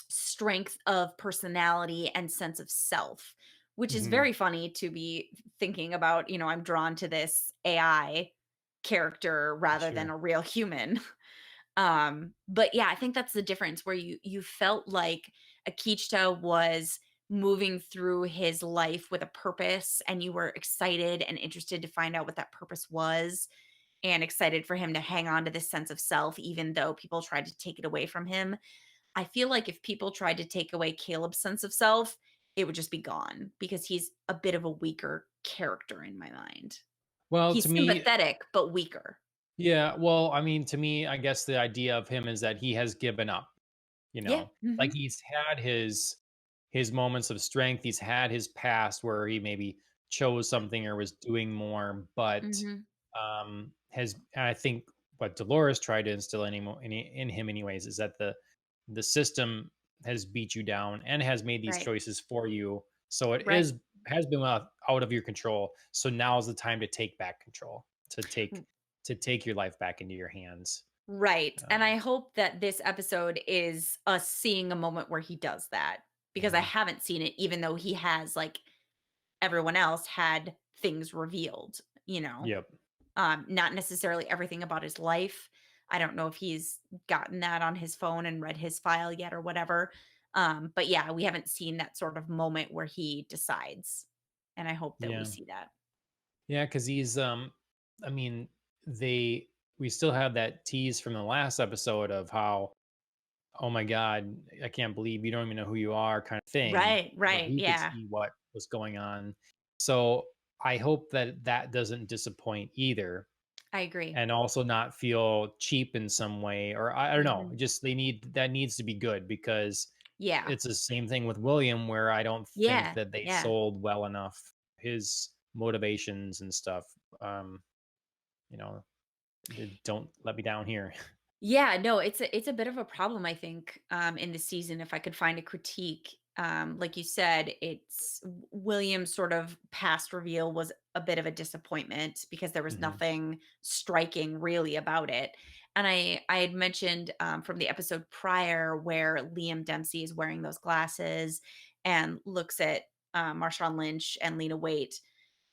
strength of personality and sense of self, which is mhm, very funny to be thinking about. I'm drawn to this AI character rather than sure, a real human. But yeah, I think that's the difference where you felt like Akecheta was moving through his life with a purpose, and you were excited and interested to find out what that purpose was, and excited for him to hang on to this sense of self even though people tried to take it away from him. I feel like if people tried to take away Caleb's sense of self, it would just be gone because he's a bit of a weaker character in my mind. well, to He's me, sympathetic, but weaker. yeah, well, I mean, to me, I guess the idea of him is that he has given up, you Yeah. know? Like, Mhm. he's had his moments of strength, he's had his past where he maybe chose something or was doing more, but, Mhm. has and I think what Dolores tried to instill in him anyways is that the system has beat you down and has made these Right. choices for you, so it Right. has been out of your control, so now is the time to take back control, R to take your life back into your hands. right, and Um, I hope that this episode is us seeing a moment where he does that, because I mhm. haven't seen it even though he has, like everyone else, had things revealed, you know? Yep. Not necessarily everything about his life. I don't know if he's gotten that on his phone and read his file yet or whatever. But yeah, we haven't seen that sort of moment where he decides. And I hope that we Yeah. see that. Yeah, because he's I mean, they we still have that tease from the last episode of how, oh my God, I can't believe you don't even know who you are kind of thing, Right, where right. he could Yeah, see what was going on. So I hope that that doesn't disappoint either, I agree. and also not feel cheap in some way, or I don't know, Mhm. just that needs to be good, because Yeah, it's the same thing with William, where I don't think yeah, that they yeah. sold well enough his motivations and stuff. Um, you know, don't let me down here. Yeah, no, it's a bit of a problem, I think, in the season. If I could find a critique, like you said, William's sort of past reveal was a bit of a disappointment because there was Mhm. nothing striking really about it. And I had mentioned from the episode prior where Liam Dempsey is wearing those glasses and looks at Marshawn Lynch and Lena Waite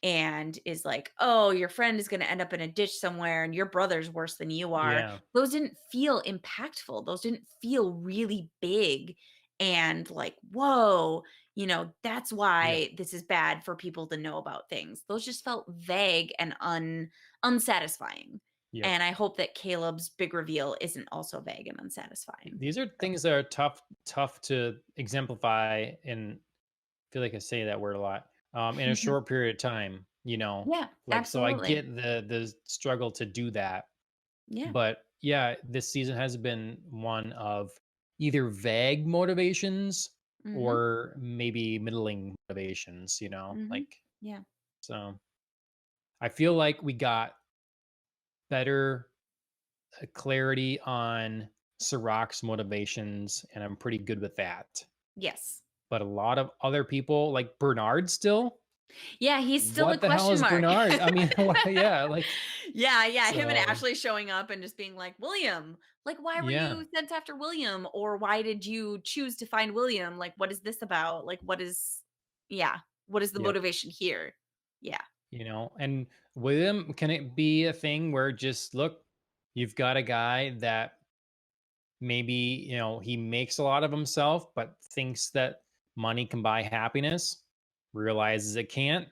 and is like, "Oh, your friend is gonna end up in a ditch somewhere, and your brother's worse than you are." Yeah, Those didn't feel impactful. Those didn't feel really big and like, "Whoa, that's yep, why this is bad for people to know about things." Those just felt vague and unsatisfying. yep. And I hope that Caleb's big reveal isn't also vague and unsatisfying. These are things that are tough to exemplify, and I feel like I say that word a lot, in a short period of time, Yeah, like, so I absolutely. get the struggle to do that. Yeah. But yeah, this season has been one of either vague motivations Mhm. or maybe middling motivations, Mhm. like, Yeah. so I feel like we got better clarity on Sirach's motivations, and I'm pretty good with that. Yes. But a lot of other people, like Bernard, still, Yeah, he's still a what the hell question is mark. Bernard? I mean, yeah, like, Yeah, yeah, him and so Ashley showing up and just being like, "William, like, why were yeah, you sent after William? Or why did you choose to find William? Like, what is this about? Like, yeah, what is the yep. motivation here?" Yeah. And with him, can it be a thing where just look, you've got a guy that maybe, he makes a lot of himself, but thinks that money can buy happiness, realizes it can't,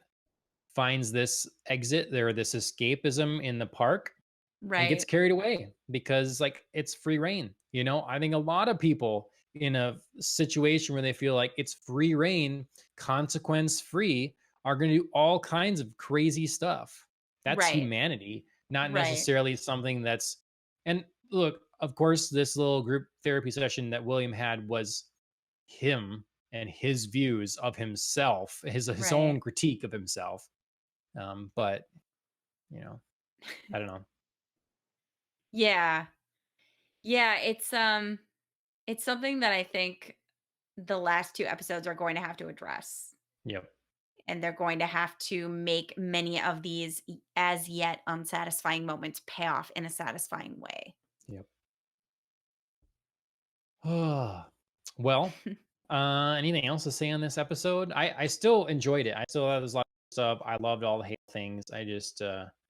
finds this exit there, this escapism in the park, and gets Right. carried away because like it's free reign. I think a lot of people in a situation where they feel like it's free reign, consequence free, are going to do all kinds of crazy stuff. That's Right. humanity, not Right. necessarily something that's. And look, of course, this little group therapy session that William had was him and his views of himself, his own Right. critique of himself. But you know, I don't know. Yeah. Yeah, it's something that I think the last 2 episodes are going to have to address, Yep. and they're going to have to make many of these as yet unsatisfying moments pay off in a satisfying way. Yep. Well, anything else to say on this episode? I still enjoyed it. I still thought there's a lot of stuff. I loved all the hate things. I just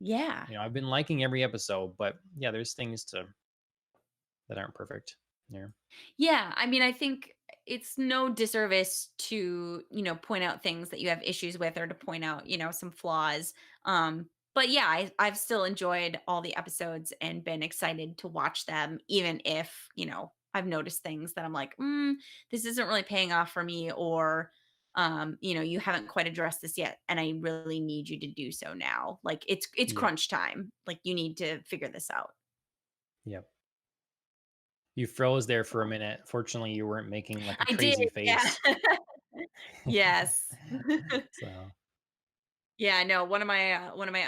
Yeah. I've been liking every episode, but yeah, there's things that aren't perfect. Yeah. Yeah, I mean, I think it's no disservice to, point out things that you have issues with or to point out, some flaws. But yeah, I've still enjoyed all the episodes and been excited to watch them, even if, I've noticed things that I'm like, this isn't really paying off for me, or you haven't quite addressed this yet, and I really need you to do so now. Like it's Yep. crunch time. Like you need to figure this out. Yep. You froze there for a So minute. Fortunately, you weren't making like a I did, crazy yeah. face. Yes. So, Yeah, no, one of my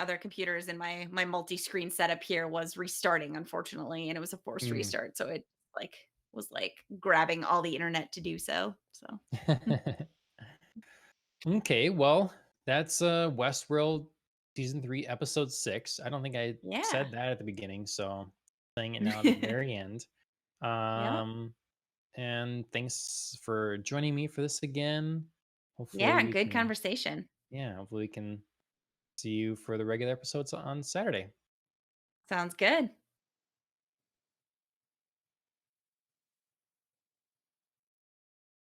other computers in my multi-screen setup here was restarting, unfortunately, and it was a forced mm. restart, so it, like, was, like, grabbing all the internet to do so, so Okay, well, that's Westworld season 3 episode 6. I don't think I yeah. said that at the beginning, so saying it now at the very end. Yep. Um and thanks for joining me for this again. Hopefully Yeah, we good can conversation. yeah, hopefully we can see you for the regular episodes on Saturday. Sounds good.